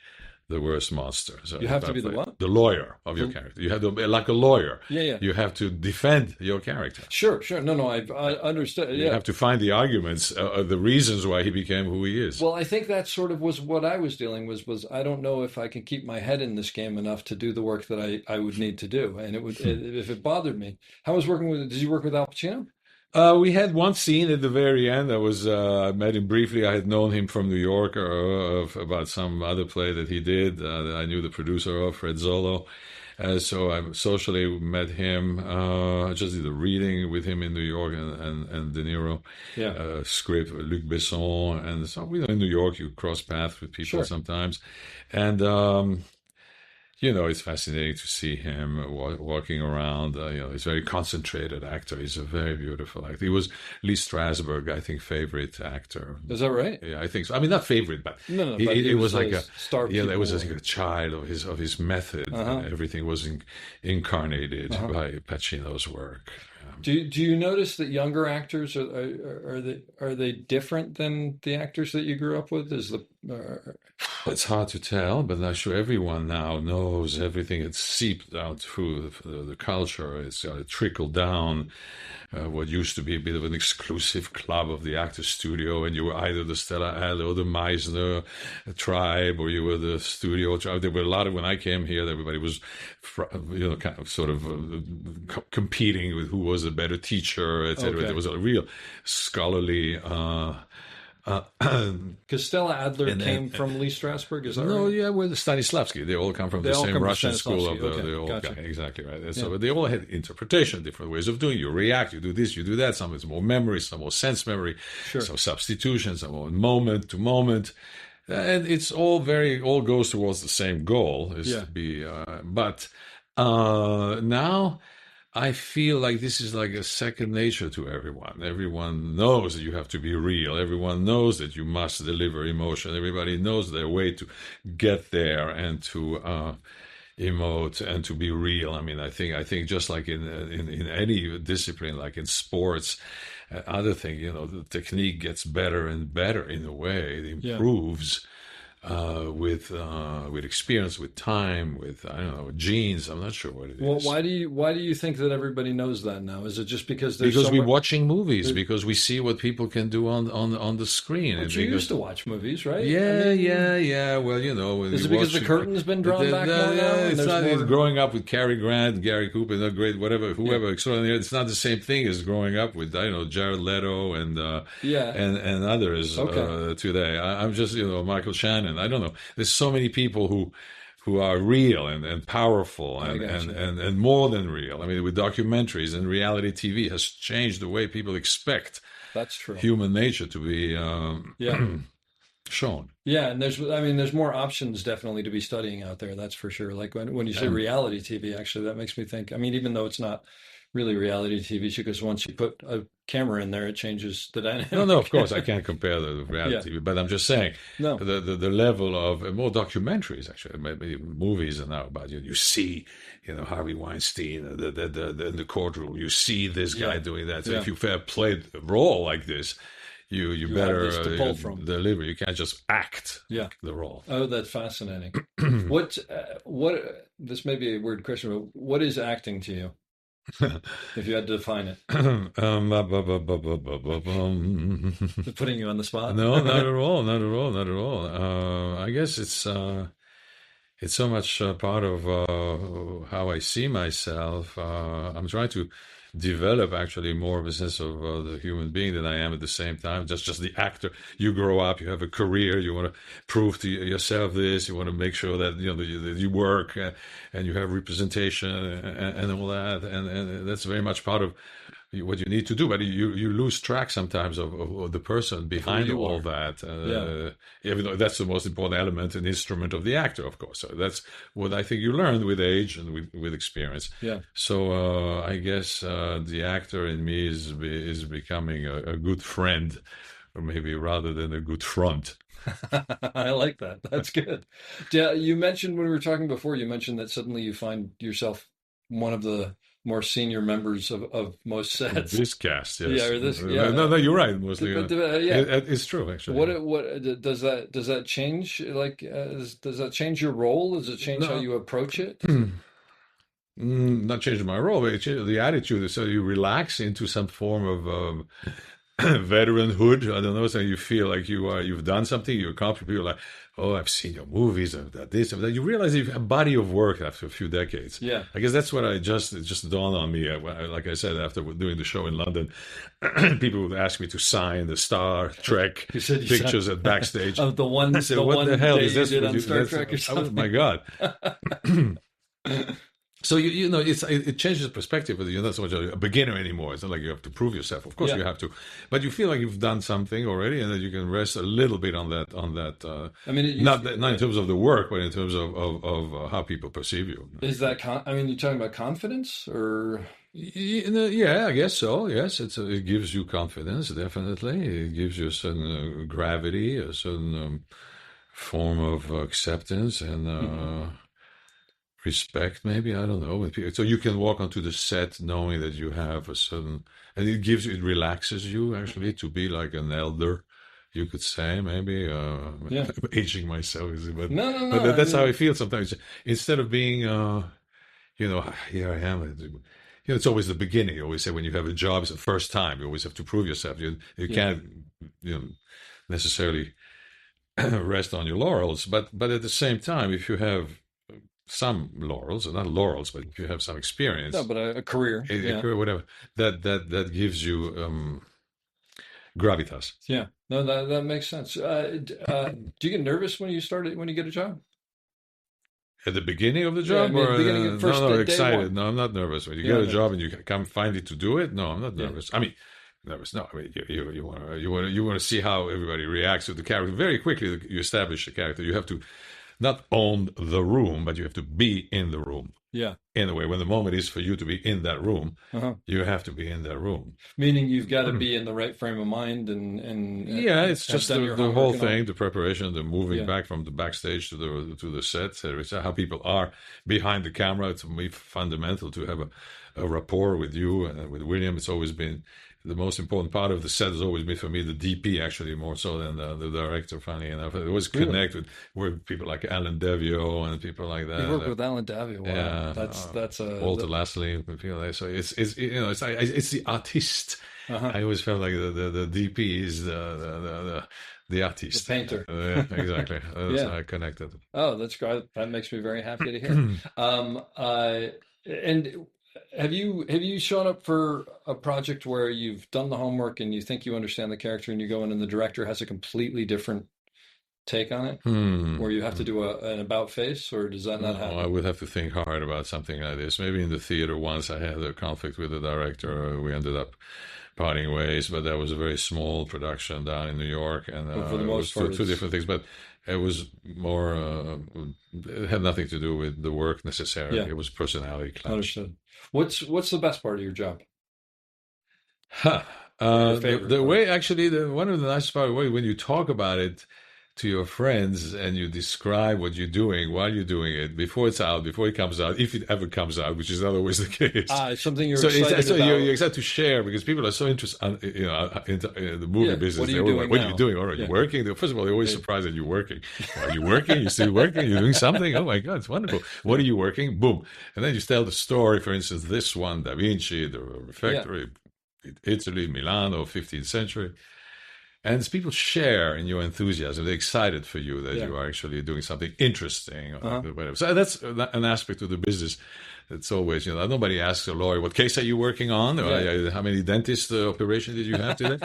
the worst monster. So you have to be the what? The lawyer of your character. You have to be like a lawyer. Yeah. You have to defend your character. Sure. No, I understood. Yeah. You have to find the arguments, the reasons why he became who he is. Well, I think that sort of was what I was dealing with. Was I don't know if I can keep my head in this game enough to do the work that I would need to do, and it would if it bothered me. How was working with? Did you work with Al Pacino? We had one scene at the very end. I met him briefly. I had known him from New York about some other play that he did. That I knew the producer of, Fred Zollo. So I socially met him. Just did a reading with him in New York and De Niro. Yeah. Script, Luc Besson. And so, in New York, you cross paths with people sometimes. And, it's fascinating to see him walking around. He's a very concentrated actor. He's a very beautiful actor. He was Lee Strasberg, I think, favorite actor. Is that right? Yeah, I think so. I mean, not favorite, but no. It was like a star. Yeah, it was like a child of his method. Everything was incarnated by Pacino's work. Do you notice that younger actors are they different than the actors that you grew up with? It's hard to tell, but I'm sure everyone now knows everything. It's seeped out through the culture. It's trickled down. What used to be a bit of an exclusive club of the actor studio, and you were either the Stella Adler or the Meisner tribe, or you were the studio tribe. There were a lot of, when I came here, everybody was, kind of sort of competing with who was a better teacher, etc. Okay. There was a real scholarly. Because Stella Adler came from Lee Strasberg, is that right? No, yeah, well, Stanislavski. They all come from the same Russian school of the old gotcha. guy. Exactly right. So they all had interpretation, different ways of doing. You react, you do this, you do that. Some is more memory, some more sense memory. Sure. So substitution, some more moment to moment. And it's all goes towards the same goal, to be. But now I feel like this is like a second nature to everyone. Everyone knows that you have to be real. Everyone knows that you must deliver emotion. Everybody knows their way to get there and to emote and to be real. I mean, I think just like in any discipline, like in sports, other thing, the technique gets better and better in a way. It improves. With experience, with time, with genes. I'm not sure what it is. Well, why do you think that everybody knows that now? Is it just because we're watching movies, because we see what people can do on the screen? But you used to watch movies, right? Yeah. Well, is it because the curtain's been drawn back more now? It's not growing up with Cary Grant, Gary Cooper, whoever extraordinary. It's not the same thing as growing up with Jared Leto and others today. I'm just Michael Shannon. I don't know. There's so many people who are real and powerful and more than real. I mean, with documentaries and reality TV has changed the way people expect human nature to be shown. Yeah, and there's more options definitely to be studying out there. That's for sure. Like when you say reality TV, actually, that makes me think. I mean, even though it's not really reality TV show, because once you put a camera in there, it changes the dynamic. No, of course, I can't compare the reality, Yeah. but I'm just saying No. the level of more documentaries, actually, maybe movies are now about you see, Harvey Weinstein, in the courtroom, you see this guy doing that. So if you played a role like this, you better have this to pull from. deliver. You can't just act Yeah. the role. Oh, that's fascinating. What this may be a weird question, but what is acting to you? If you had to define it. Putting you on the spot? No, not at all. Not at all. Not at all. I guess it's so much part of how I see myself. I'm trying to develop actually more of a sense of the human being than I am at the same time. Just the actor. You grow up, you have a career, you want to prove to yourself this, you want to make sure that that you work and you have representation and all that, and that's very much part of what you need to do, but you lose track sometimes of the person behind all that. Even though that's the most important element and instrument of the actor, of course. So that's what I think you learn with age and with experience. Yeah. So I guess the actor in me is becoming a good friend, or maybe rather than a good front. I like that. That's good. Yeah, you mentioned when we were talking before, you mentioned that suddenly you find yourself one of the more senior members of most sets. This cast, yes. Yeah, or this. Yeah. No, you're right. Mostly, it's true actually. What does that change? Like, does that change your role? Does it change how you approach it? Not changing my role, but it changes the attitude. So you relax into some form of veteranhood. I don't know. So you feel like you've done something. You're accomplished. People are like, oh, I've seen your movies. I've done this. I've done. You realize you have a body of work after a few decades. Yeah. I guess that's what it just dawned on me. Like I said, after doing the show in London, people would ask me to sign the Star Trek pictures at backstage. Of the one. I said, what the hell is this? You did on Star Trek or something? Oh my God. So it changes perspective. You're not so much a beginner anymore. It's not like you have to prove yourself. Of course you have to, but you feel like you've done something already, and that you can rest a little bit on that. I mean, not in terms of the work, but in terms of how people perceive you. Is that? You're talking about confidence, or? Yeah, I guess so. Yes, it gives you confidence. Definitely, it gives you a certain gravity, a certain form of acceptance, and. Respect, maybe, I don't know. So you can walk onto the set knowing that you have a certain, and it relaxes you actually to be like an elder, you could say, maybe. Aging myself, but no. But that's how I feel sometimes. Instead of being, here I am. It's always the beginning. You always say when you have a job, it's the first time. You always have to prove yourself. You can't, necessarily rest on your laurels. But at the same time, if you have some laurels, or not laurels, but if you have some experience, no, but a career, a career, whatever, that gives you gravitas. Yeah, no, that makes sense. Do you get nervous when you get a job? At the beginning of the job, or excited? No, I'm not nervous. When you get a job and you come finally to do it, no, I'm not nervous. I mean, nervous. No, I mean you want to see how everybody reacts to the character. Very quickly, you establish the character. You have to not own the room, but you have to be in the room. Yeah. In a way, when the moment is for you to be in that room, you have to be in that room. Meaning you've got to be in the right frame of mind and it's just the whole thing, the preparation, the moving back from the backstage to the set, how people are behind the camera. It's fundamental to have a rapport with you and with William. It's always been the most important part of the set has always been for me the DP, actually, more so than the director. Funny enough, it was connect with people like Alan Devio and people like that. You work with Alan Devio. Wow. Yeah, that's Walter Lasley. So it's the artist. I always felt like the DP is the artist, the painter. Exactly. That's how I connected. Oh, that's great. That makes me very happy to hear. And have you shown up for a project where you've done the homework and you think you understand the character and you go in and the director has a completely different take on it, where you have to do an about face, or does that not happen? I would have to think hard about something like this. Maybe in the theater once I had a conflict with the director. We ended up parting ways, but that was a very small production down in New York, and for the most part, two different things. But It was more. It had nothing to do with the work necessarily. Yeah. It was personality clash. Understood. What's the best part of your job? Huh. Your favorite The part? way, actually, one of the nicest part of the way when you talk about it to your friends and you describe what you're doing while you're doing it before it's out, before it comes out, if it ever comes out, which is not always the case. It's something you're So excited about. you're excited to share because people are so interested, in the movie Yeah, business. what are you They're doing like, what are now? you doing? Or are you Yeah. working? First of all, they're always surprised that you're working. Are you working? You're still working? You're doing something? Oh my God, it's wonderful. What are you working? Boom. And then you tell the story. For instance, this one, Da Vinci, the refectory, Italy, Milano, 15th century. And as people share in your enthusiasm, they're excited for you that you are actually doing something interesting or whatever. So that's an aspect of the business. It's always, nobody asks a lawyer, what case are you working on? Or how many dentist operations did you have today?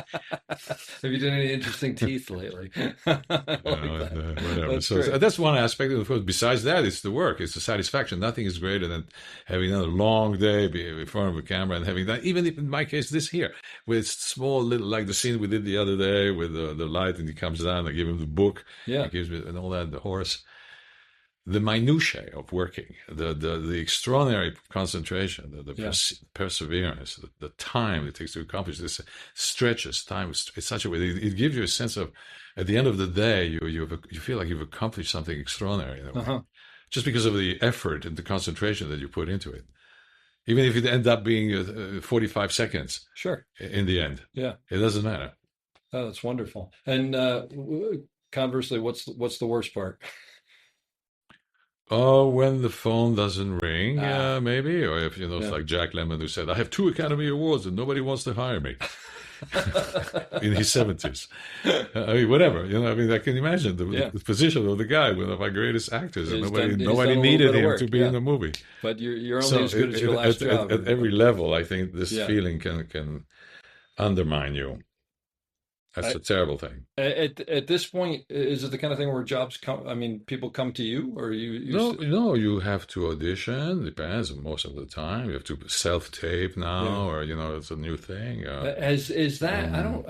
Have you done any interesting teeth lately? Whatever. That's So great. that's one aspect. Of course, besides that, it's the work. It's the satisfaction. Nothing is greater than having a long day in front of a camera and having that. Even if, in my case, this here, with small little, like the scene we did the other day with the light and he comes down, I give him the book, Yeah. he gives me and all that, the horse. The minutiae of working, the extraordinary concentration, the perseverance, the time it takes to accomplish this stretches time in such a way that it gives you a sense of, at the end of the day, you feel like you've accomplished something extraordinary in a way, just because of the effort and the concentration that you put into it. Even if it ends up being 45 seconds, Sure. in the end, Yeah. it doesn't matter. Oh, that's wonderful. And conversely, what's the worst part? Oh, when the phone doesn't ring, maybe, or if it's Yeah. like Jack Lemmon who said, "I have 2 Academy Awards and nobody wants to hire me." In his 70s, I mean, whatever. I can imagine the position of the guy, one of our greatest actors, and He's nobody done a little needed bit of him work, to be in the movie. But you're only So as good as your last job. at every level, I think this Yeah. feeling can undermine you. That's a terrible thing. At this point, is it the kind of thing where jobs come? I mean, people come to you, or you No, you have to audition. Depends. Most of the time, you have to self-tape now, or it's a new thing. is that I don't.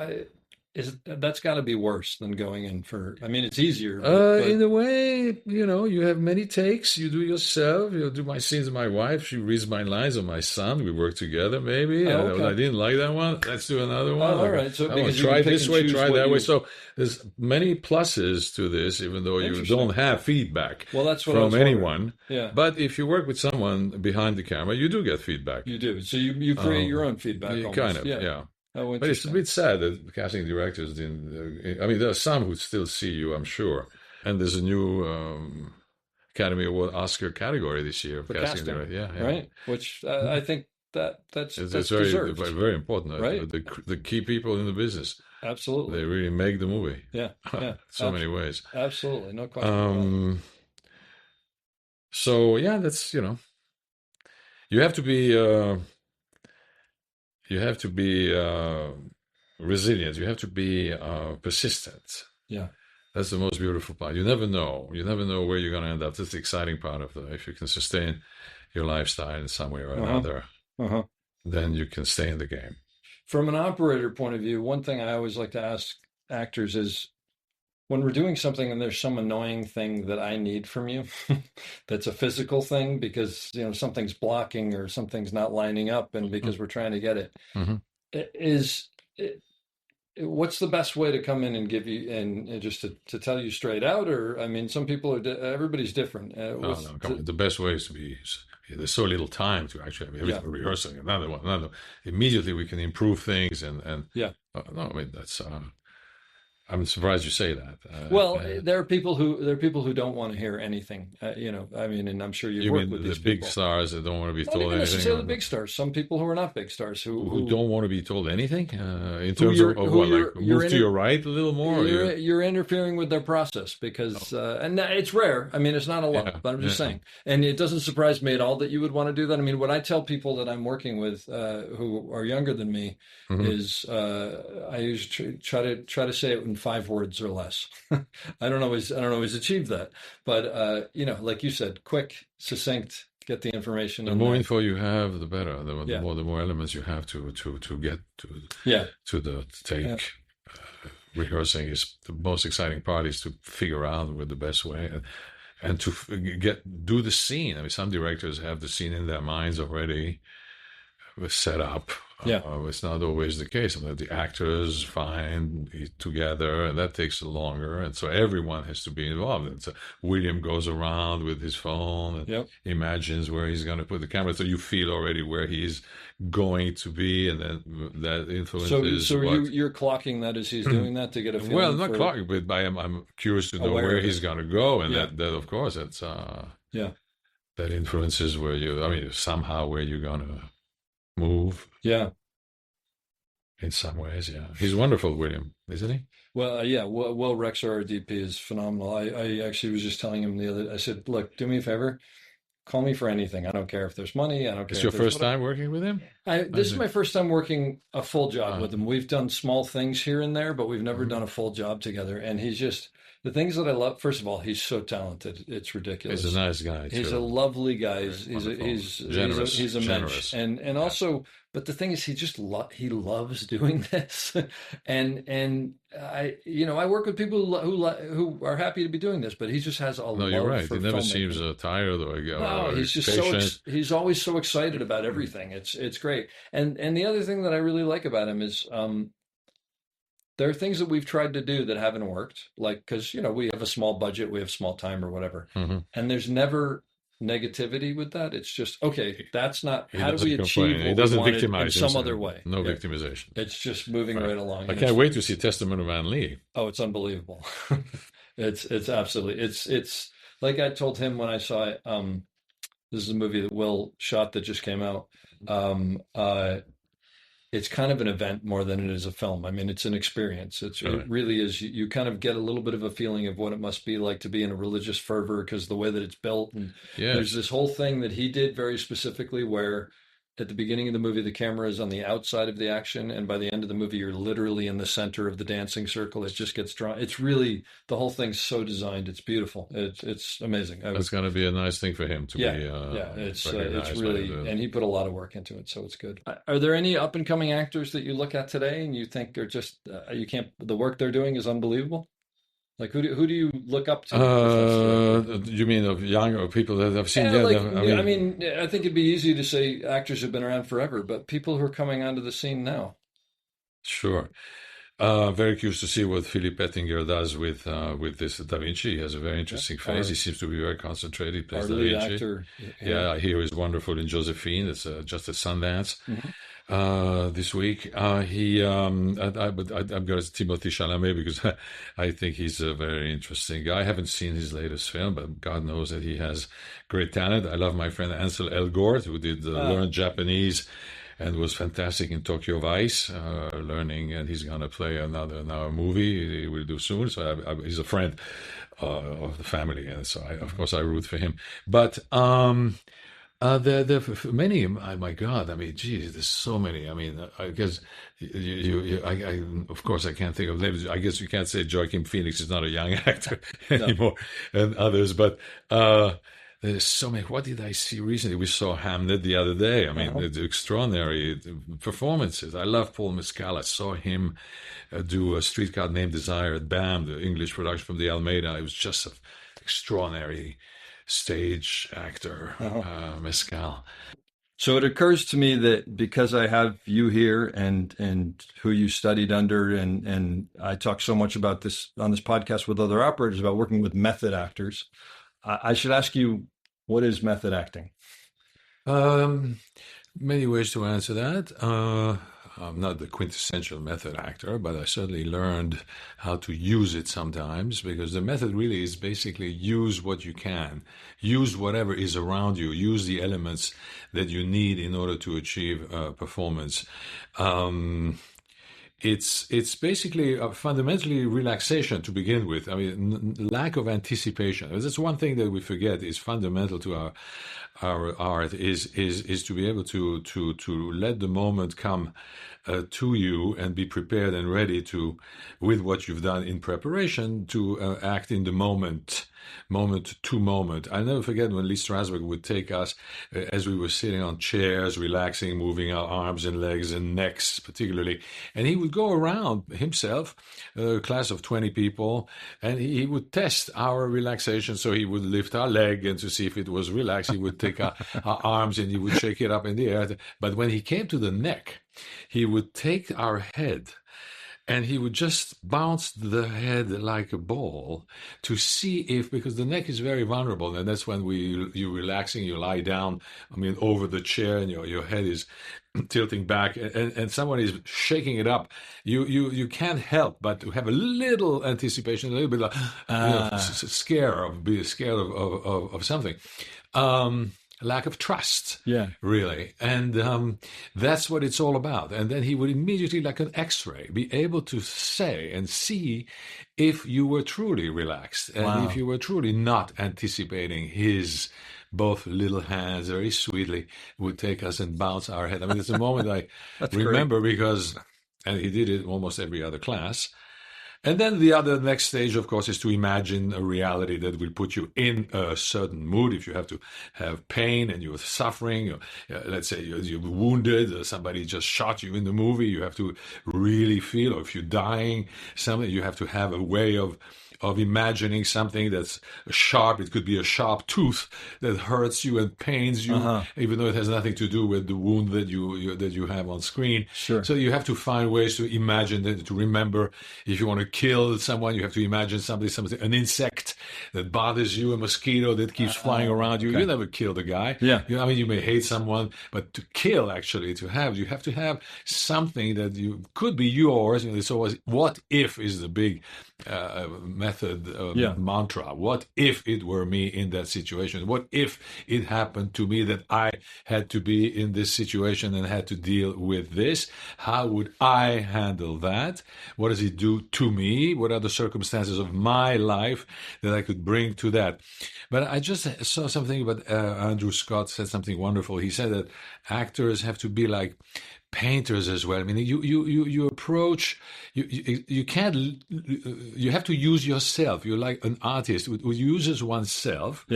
That's got to be worse than going in for. I mean, it's easier. But, In a way, you have many takes. You do yourself. You do my scenes with my wife. She reads my lines of my son. We work together, maybe. okay. I didn't like that one. Let's do another one. all right. So I want because to you try can pick this and way, choose try what that way. you- So there's many pluses to this, even though you Interesting. don't have feedback Well, that's what I was from wondering. anyone. Yeah. But if you work with someone behind the camera, you do get feedback. You do. So you create your own feedback. Yeah, Almost. kind of, Yeah. yeah. Oh, But it's a interesting. bit sad that casting directors didn't. I mean, there are some who still see you, I'm sure. And there's a new Academy Award Oscar category this year For casting casting, director. Yeah. right? Which I think that's It's very, deserved. very important. Right. The key people in the business, Absolutely. they really make the movie. Yeah. Yeah. So many ways. Absolutely. No question. About it. So yeah, that's you have to be resilient. You have to be persistent. Yeah. That's the most beautiful part. You never know. You never know where you're going to end up. That's the exciting part of if you can sustain your lifestyle in some way or another, then you can stay in the game. From an operator point of view, one thing I always like to ask actors is when we're doing something and there's some annoying thing that I need from you, that's a physical thing because something's blocking or something's not lining up, and because we're trying to get it, what's the best way to come in and give you and just to tell you straight out? Or I mean, some people are everybody's different. No, come on. The best way is to be. There's so little time to actually have everything rehearsing. Another. Immediately we can improve things and yeah. No, I mean that's. I'm surprised you say that. Well, there are people who don't want to hear anything. I mean, and I'm sure you've worked with the these big people. stars that don't want to be Not told even anything. necessarily big stars. Some people who are not big stars who don't want to be told anything in terms of what, like move to your right a little more. You're interfering with their process because, and it's rare. I mean, it's not a lot, but I'm just saying. And it doesn't surprise me at all that you would want to do that. I mean, what I tell people that I'm working with who are younger than me is I usually try to say it in 5 words or less. I don't always achieve that, but like you said, quick, succinct, get the information. The more info you have, the better. The more elements you have to get to the take. rehearsing is the most exciting part is to figure out what the best way and to do the scene. I mean, some directors have the scene in their minds already set up. Yeah. It's not always the case. I mean, the actors find together, and that takes longer. And so everyone has to be involved. And so William goes around with his phone and imagines where he's going to put the camera. So you feel already where he's going to be, and then that influences. So you're clocking that as he's doing that to get a feeling. Well, not clocking, but I'm curious to know where he's going to go, and that of course that's that influences where somehow where you're going to move. Yeah. In some ways, yeah. He's wonderful, William, isn't he? Well, yeah. Will Rexer, our DP, is phenomenal. I actually was just telling him I said, look, do me a favor. Call me for anything. I don't care if there's money. I don't care. It's your first time working with him? This is my first time working a full job with him. We've done small things here and there, but we've never done a full job together. And he's just, the things that I love, first of all, he's so talented. It's ridiculous. He's a nice guy, too. He's a lovely guy. He's generous. He's a mensch. And also, but the thing is, he just he loves doing this. and I work with people who are happy to be doing this, but he just has a love. No, you're right. For he never filmmaking. seems tired or he's just patient. he's always so excited about everything. It's great. And the other thing that I really like about him is there are things that we've tried to do that haven't worked, like because we have a small budget, we have small time or whatever, and there's never negativity with that. It's just okay. That's not how do we achieve what he doesn't we wanted victimize in some other way. No victimization. It's just moving right along. I can't wait to see Testament of Van Lee. Oh, it's unbelievable. It's absolutely it's like I told him when I saw it. This is a movie that Will shot that just came out. It's kind of an event more than it is a film. I mean, it's an experience. It really is. You kind of get a little bit of a feeling of what it must be like to be in a religious fervor because the way that it's built. And there's this whole thing that he did very specifically where at the beginning of the movie, the camera is on the outside of the action. And by the end of the movie, you're literally in the center of the dancing circle. It just gets drawn. It's really, the whole thing's so designed. It's beautiful. It's amazing. It's going to be a nice thing for him to be. It's really, and he put a lot of work into it. So it's good. Are there any up and coming actors that you look at today and you think are just, the work they're doing is unbelievable? Like who do you look up to? You mean of younger people that I've seen? I think it'd be easy to say actors have been around forever, but people who are coming onto the scene now. Sure. Very curious to see what Philippe Ettinger does with this Da Vinci. He has a very interesting face. He seems to be very concentrated. He plays Da Vinci. Actor. Yeah, he was wonderful in Josephine. It's just at Sundance. Mm-hmm. This week, I'm going to Timothée Chalamet because I think he's a very interesting guy. I haven't seen his latest film, but God knows that he has great talent. I love my friend Ansel Elgort, who did learn Japanese and was fantastic in Tokyo Vice, learning, and he's going to play another any he will do soon. So he's a friend of the family, and so of course I root for him. But there are many. Oh my God! I mean, geez, there's so many. I mean, I guess I of course I can't think of names. I guess you can't say Joaquin Phoenix is not a young actor anymore, and others. But there's so many. What did I see recently? We saw Hamlet the other day. I mean, it's extraordinary performances. I love Paul Mescal. I saw him do a Streetcar Named Desire at BAM, the English production from the Almeida. It was just extraordinary stage actor, Mescal. So it occurs to me that because I have you here and who you studied under, and I talk so much about this on this podcast with other operators about working with method actors, I should ask you, what is method acting? Many ways to answer that. I'm not the quintessential method actor, but I certainly learned how to use it sometimes, because the method really is basically use what you can, use whatever is around you, use the elements that you need in order to achieve performance. It's basically fundamentally relaxation to begin with. I mean, lack of anticipation. That's one thing that we forget is fundamental to our art is to be able to let the moment come to you and be prepared and ready to, with what you've done in preparation, to act in the moment. moment to moment. I never forget when Lee Strasberg would take us as we were sitting on chairs, relaxing, moving our arms and legs and necks particularly. And he would go around himself, a class of 20 people, and he would test our relaxation. So he would lift our leg and to see if it was relaxed, he would take our arms and he would shake it up in the air. But when he came to the neck, he would take our head and he would just bounce the head like a ball to see if, because the neck is very vulnerable, and that's when you're relaxing, you lie down, over the chair, and your head is tilting back, and someone is shaking it up. You can't help but to have a little anticipation, a little bit like being scared of something. Lack of trust, really. And that's what it's all about. And then he would immediately, like an X-ray, be able to say and see if you were truly relaxed and if you were truly not anticipating his both little hands very sweetly would take us and bounce our head. It's a moment I remember great. Because, and he did it almost every other class. And then the next stage, of course, is to imagine a reality that will put you in a certain mood. If you have to have pain and you're suffering, let's say you're wounded, somebody just shot you in the movie, you have to really feel, or if you're dying, something, you have to have a way of imagining something that's sharp. It could be a sharp tooth that hurts you and pains you, even though it has nothing to do with the wound that you have on screen. Sure. So you have to find ways to imagine that, to remember. If you want to kill someone, you have to imagine something, an insect that bothers you, a mosquito that keeps flying around you. Okay. You never kill the guy. Yeah. You may hate someone, but to kill, actually, you have to have something that could be yours. It's always, what if is the big mantra. What if it were me in that situation? What if it happened to me that I had to be in this situation and had to deal with this? How would I handle that? What does it do to me? What are the circumstances of my life that I could bring to that? But I just saw something about Andrew Scott said something wonderful. He said that actors have to be like painters as well. You approach, you can't, you have to use yourself. You're like an artist who uses oneself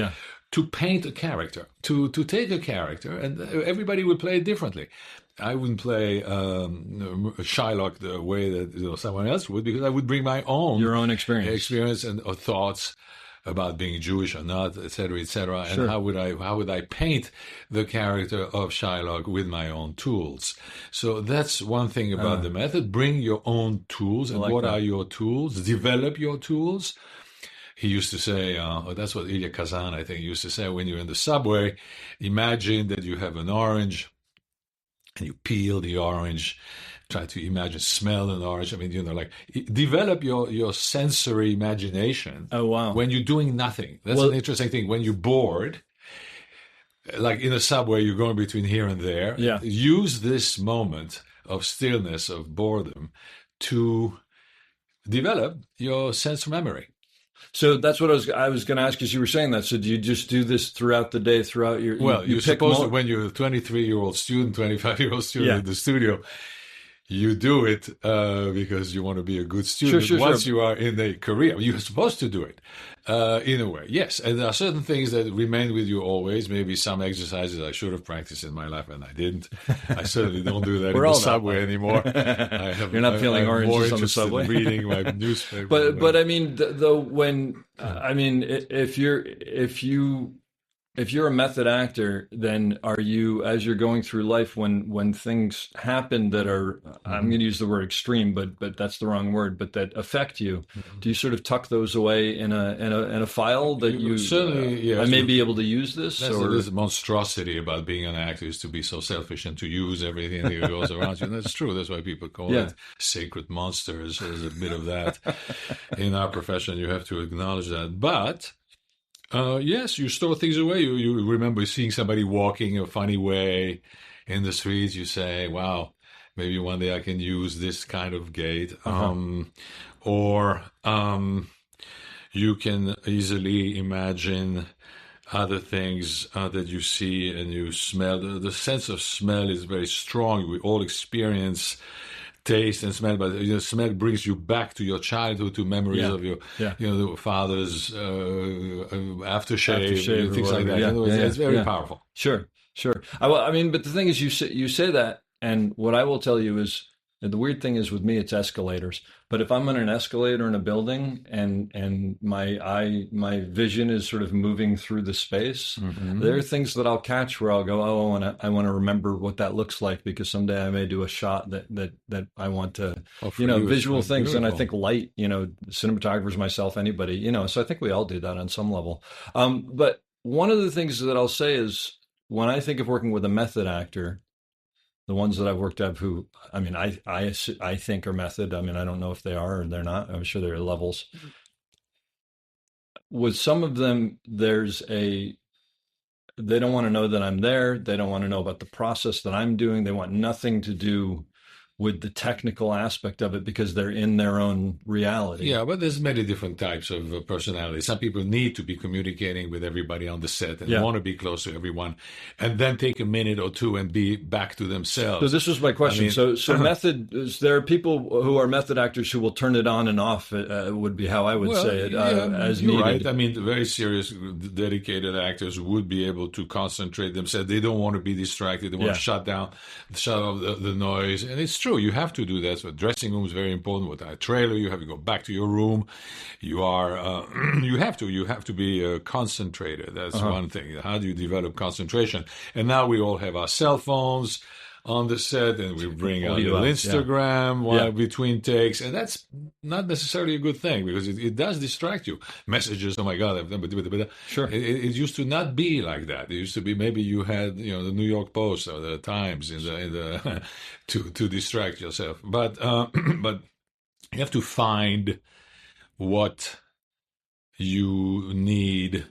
to paint a character, to take a character, and everybody would play it differently. I wouldn't play Shylock the way that someone else would, because I would bring my own experience and thoughts about being Jewish or not, etc., etc. Sure. And how would I paint the character of Shylock with my own tools? So that's one thing about the method. Bring your own tools. And what are your tools? Develop your tools. He used to say, that's what Ilya Kazan, I think, used to say, when you're in the subway, imagine that you have an orange and you peel the orange. Try to imagine, smell an orange. Develop your sensory imagination. Oh, wow. When you're doing nothing. That's an interesting thing. When you're bored, like in a subway, you're going between here and there. Yeah. Use this moment of stillness, of boredom, to develop your sense of memory. So that's what I was going to ask, as you were saying that. So do you just do this throughout the day, throughout your... You're supposed to, when you're a 23-year-old student, 25-year-old student in the studio, you do it because you want to be a good student. Sure, Once you are in a career, you're supposed to do it in a way. Yes, and there are certain things that remain with you always. Maybe some exercises I should have practiced in my life and I didn't. I certainly don't do that in the subway anymore. You're not peeling oranges on the subway. In reading my newspaper. But if you're a method actor, then are you, as you're going through life, when things happen that are, I'm going to use the word extreme, but that's the wrong word, but that affect you, do you sort of tuck those away in a file that you certainly? Yes, I may be able to use this? That's this monstrosity about being an actor, is to be so selfish and to use everything that goes around you. And that's true. That's why people call it sacred monsters. There's a bit of that in our profession. You have to acknowledge that, but. Yes, you store things away. You remember seeing somebody walking a funny way in the streets. You say, wow, maybe one day I can use this kind of gait. Or you can easily imagine other things that you see and you smell. The sense of smell is very strong. We all experience taste and smell, but smell brings you back to your childhood, to memories of your, the father's aftershave, things like that. It's very powerful. Sure. I mean, but the thing is, you say that, and what I will tell you is, and the weird thing is with me, it's escalators. But if I'm on an escalator in a building and my vision is sort of moving through the space, there are things that I'll catch where I'll go, I want to remember what that looks like, because someday I may do a shot that I want to, visual things. Beautiful. And I think light, cinematographers, myself, anybody, so I think we all do that on some level. But one of the things that I'll say is, when I think of working with a method actor, the ones that I've worked with who, I mean, I think are method. I mean, I don't know if they are or they're not. I'm sure there are levels. With some of them, they don't want to know that I'm there. They don't want to know about the process that I'm doing. They want nothing to do with the technical aspect of it, because they're in their own reality. Yeah, but there's many different types of personalities. Some people need to be communicating with everybody on the set and want to be close to everyone, and then take a minute or two and be back to themselves. So this was my question. I mean, so method, there are people who are method actors who will turn it on and off, would be how I would say it, as needed. Right. I mean, the very serious, dedicated actors would be able to concentrate themselves. They don't want to be distracted. They want to shut off the noise. And it's true, you have to do that. So dressing room is very important. With a trailer, you have to go back to your room. You are, you have to be concentrated. That's one thing. How do you develop concentration? And now we all have our cell phones on the set, and we bring out Instagram while between takes, and that's not necessarily a good thing, because it does distract you. Messages, oh my God, I've done, sure. It used to not be like that. It used to be maybe you had the New York Post or the Times in the to distract yourself, but but you have to find what you need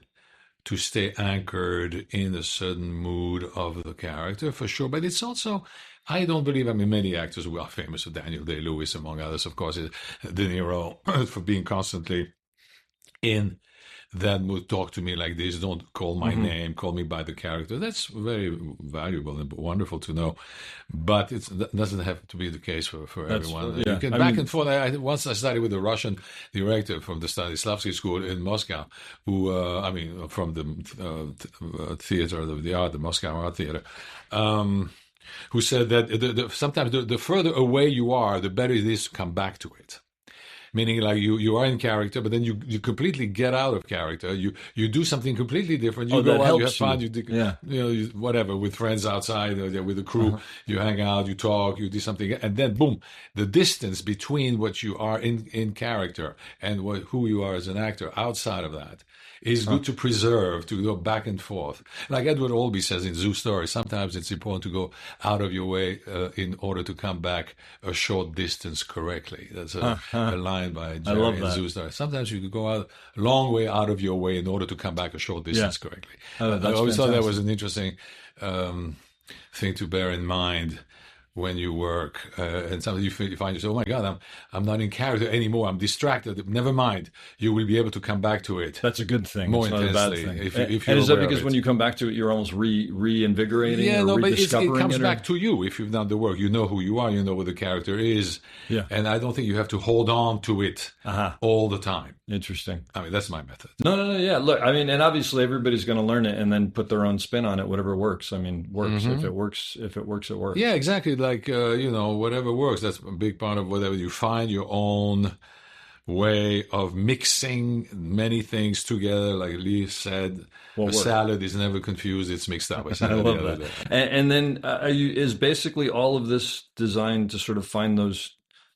to stay anchored in a certain mood of the character, for sure. But it's also, I don't believe, many actors who are famous, Daniel Day-Lewis, among others, of course, De Niro, for being constantly in that mood. Talk to me like this, don't call my name, call me by the character. That's very valuable and wonderful to know. But it doesn't have to be the case for everyone. You can back and forth. Once I studied with a Russian director from the Stanislavski School in Moscow, who, from the theater of the art, the Moscow Art Theater, who said that sometimes the further away you are, the better it is to come back to it. Meaning, like, you are in character, but then you completely get out of character. You do something completely different. You go out, you have fun, whatever, with friends outside, with the crew. You hang out, you talk, you do something, and then boom, the distance between what you are in character and who you are as an actor outside of that is good to preserve, to go back and forth. Like Edward Albee says in Zoo Story, sometimes it's important to go out of your way in order to come back a short distance correctly. That's a line by Jerry in Zoo Story. Sometimes you could go out a long way out of your way in order to come back a short distance correctly. I always thought that was an interesting thing to bear in mind when you work, and sometimes you find yourself, oh my God, I'm not in character anymore. I'm distracted. Never mind. You will be able to come back to it. That's a good thing. More it's intensely. Not a bad thing. If and is that because when you come back to it, you're almost reinvigorating? Yeah, or but rediscovering it comes back to you if you've done the work. You know who you are. You know what the character is. Yeah. And I don't think you have to hold on to it all the time. Interesting. That's my method. No. Yeah. Look, and obviously everybody's going to learn it and then put their own spin on it. Whatever works. Works. If it works, it works. Yeah, exactly. Like whatever works. That's a big part of whatever you find your own way of mixing many things together. Like Lee said, salad is never confused; it's mixed up. I love that. And then is basically all of this designed to sort of find those.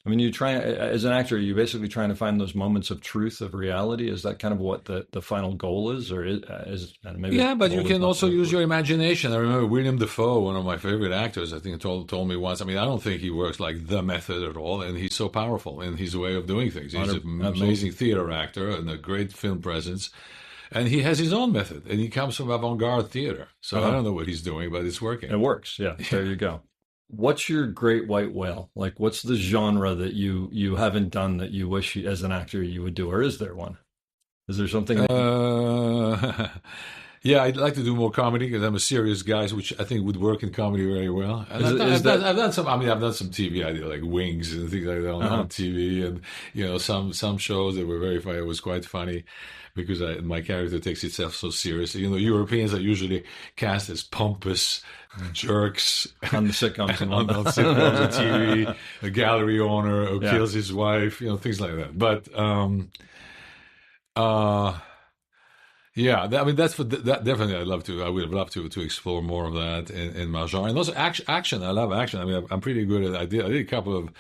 You try as an actor. Are you basically trying to find those moments of truth, of reality? Is that kind of what the final goal is, or is maybe? Yeah, but you can also use your imagination. I remember William Dafoe, one of my favorite actors. I think told me once. I don't think he works like the method at all, and he's so powerful in his way of doing things. He's an amazing theater actor and a great film presence. And he has his own method, and he comes from avant-garde theater. So I don't know what he's doing, but it's working. It works. Yeah, there you go. What's your great white whale? Like, what's the genre that you haven't done that you wish as an actor you would do, or is there one? Is there something? Yeah, I'd like to do more comedy because I'm a serious guy, which I think would work in comedy very well. And I've done some. I mean, I've done some TV. I did like Wings and things like that on TV, and some shows that were very funny. It was quite funny because my character takes itself so seriously. Europeans are usually cast as pompous jerks on the sitcoms and on sitcoms and TV. A gallery owner who kills his wife, things like that. But yeah, I mean that's that definitely. I would love to explore more of that in my genre, and also action. I love action. I mean, I'm pretty good at. I did a couple of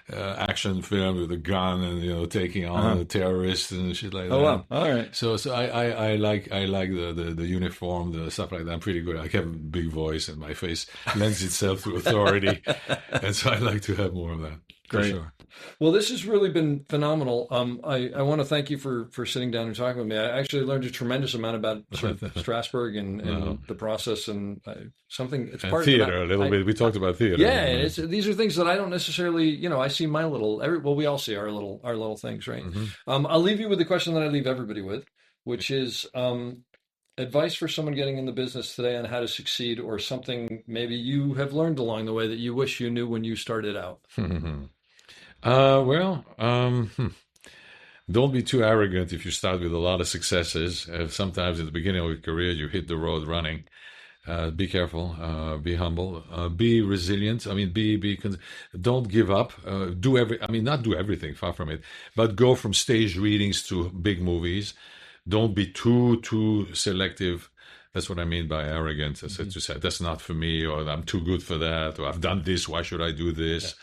action films with a gun and taking on terrorists and shit like that. Oh wow! All right. So I like the uniform, the stuff like that. I'm pretty good. I have a big voice, and my face lends itself to authority, and so I like to have more of that. Great. For sure. Well, this has really been phenomenal. I want to thank you for sitting down and talking with me. I actually learned a tremendous amount about sort of Strasbourg and the process and something. It's part theater of a little bit. We talked about theater. Yeah, and these are things that I don't necessarily. I see my little. We all see our little things, right? Mm-hmm. I'll leave you with the question that I leave everybody with, which is advice for someone getting in the business today on how to succeed, or something maybe you have learned along the way that you wish you knew when you started out. Don't be too arrogant if you start with a lot of successes. Sometimes at the beginning of your career, you hit the road running. Be careful. Be humble. Be resilient. I mean, don't give up. Not do everything. Far from it. But go from stage readings to big movies. Don't be too selective. That's what I mean by arrogant. As you said, that's not for me, or I'm too good for that, or I've done this. Why should I do this? Yeah.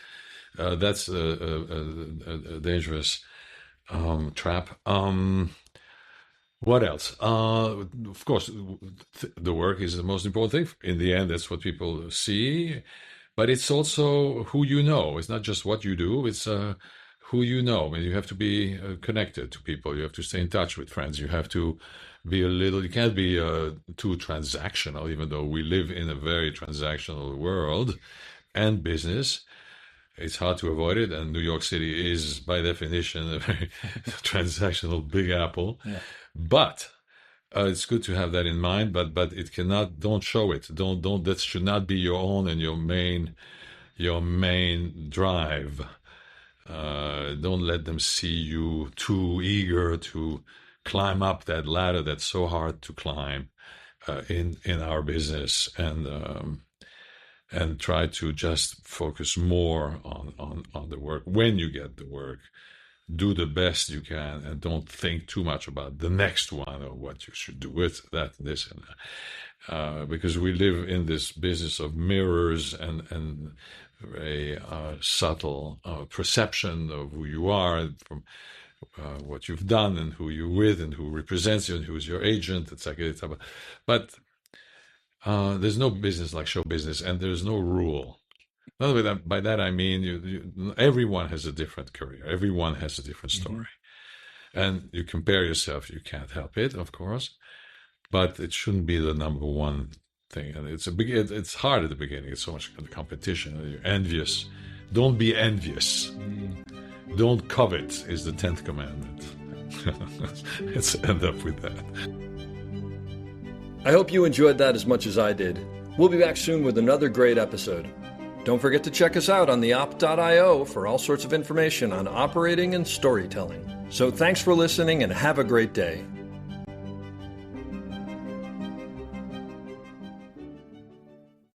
That's a dangerous trap. What else? Of course, the work is the most important thing. In the end, that's what people see. But it's also who you know. It's not just what you do. It's who you know. I mean, you have to be connected to people. You have to stay in touch with friends. You have to be you can't be too transactional, even though we live in a very transactional world and business. It's hard to avoid it, and New York City is, by definition, a very transactional Big Apple. Yeah. But it's good to have that in mind. But it cannot. Don't show it. Don't. That should not be your own and your main drive. Don't let them see you too eager to climb up that ladder that's so hard to climb in our business, and try to just focus more on the work. When you get the work, do the best you can, and don't think too much about the next one or what you should do with that, this, and that. Because we live in this business of mirrors and very subtle perception of who you are from what you've done and who you're with and who represents you and who's your agent, etc. But there's no business like show business, and there's no rule. By that I mean everyone has a different career. Everyone has a different story. Mm-hmm. And you compare yourself. You can't help it, of course, but it shouldn't be the number one thing. And it's hard at the beginning. It's so much competition. You're envious. Don't be envious. Don't covet is the 10th commandment. Let's end up with that. I hope you enjoyed that as much as I did. We'll be back soon with another great episode. Don't forget to check us out on theop.io for all sorts of information on operating and storytelling. So thanks for listening, and have a great day.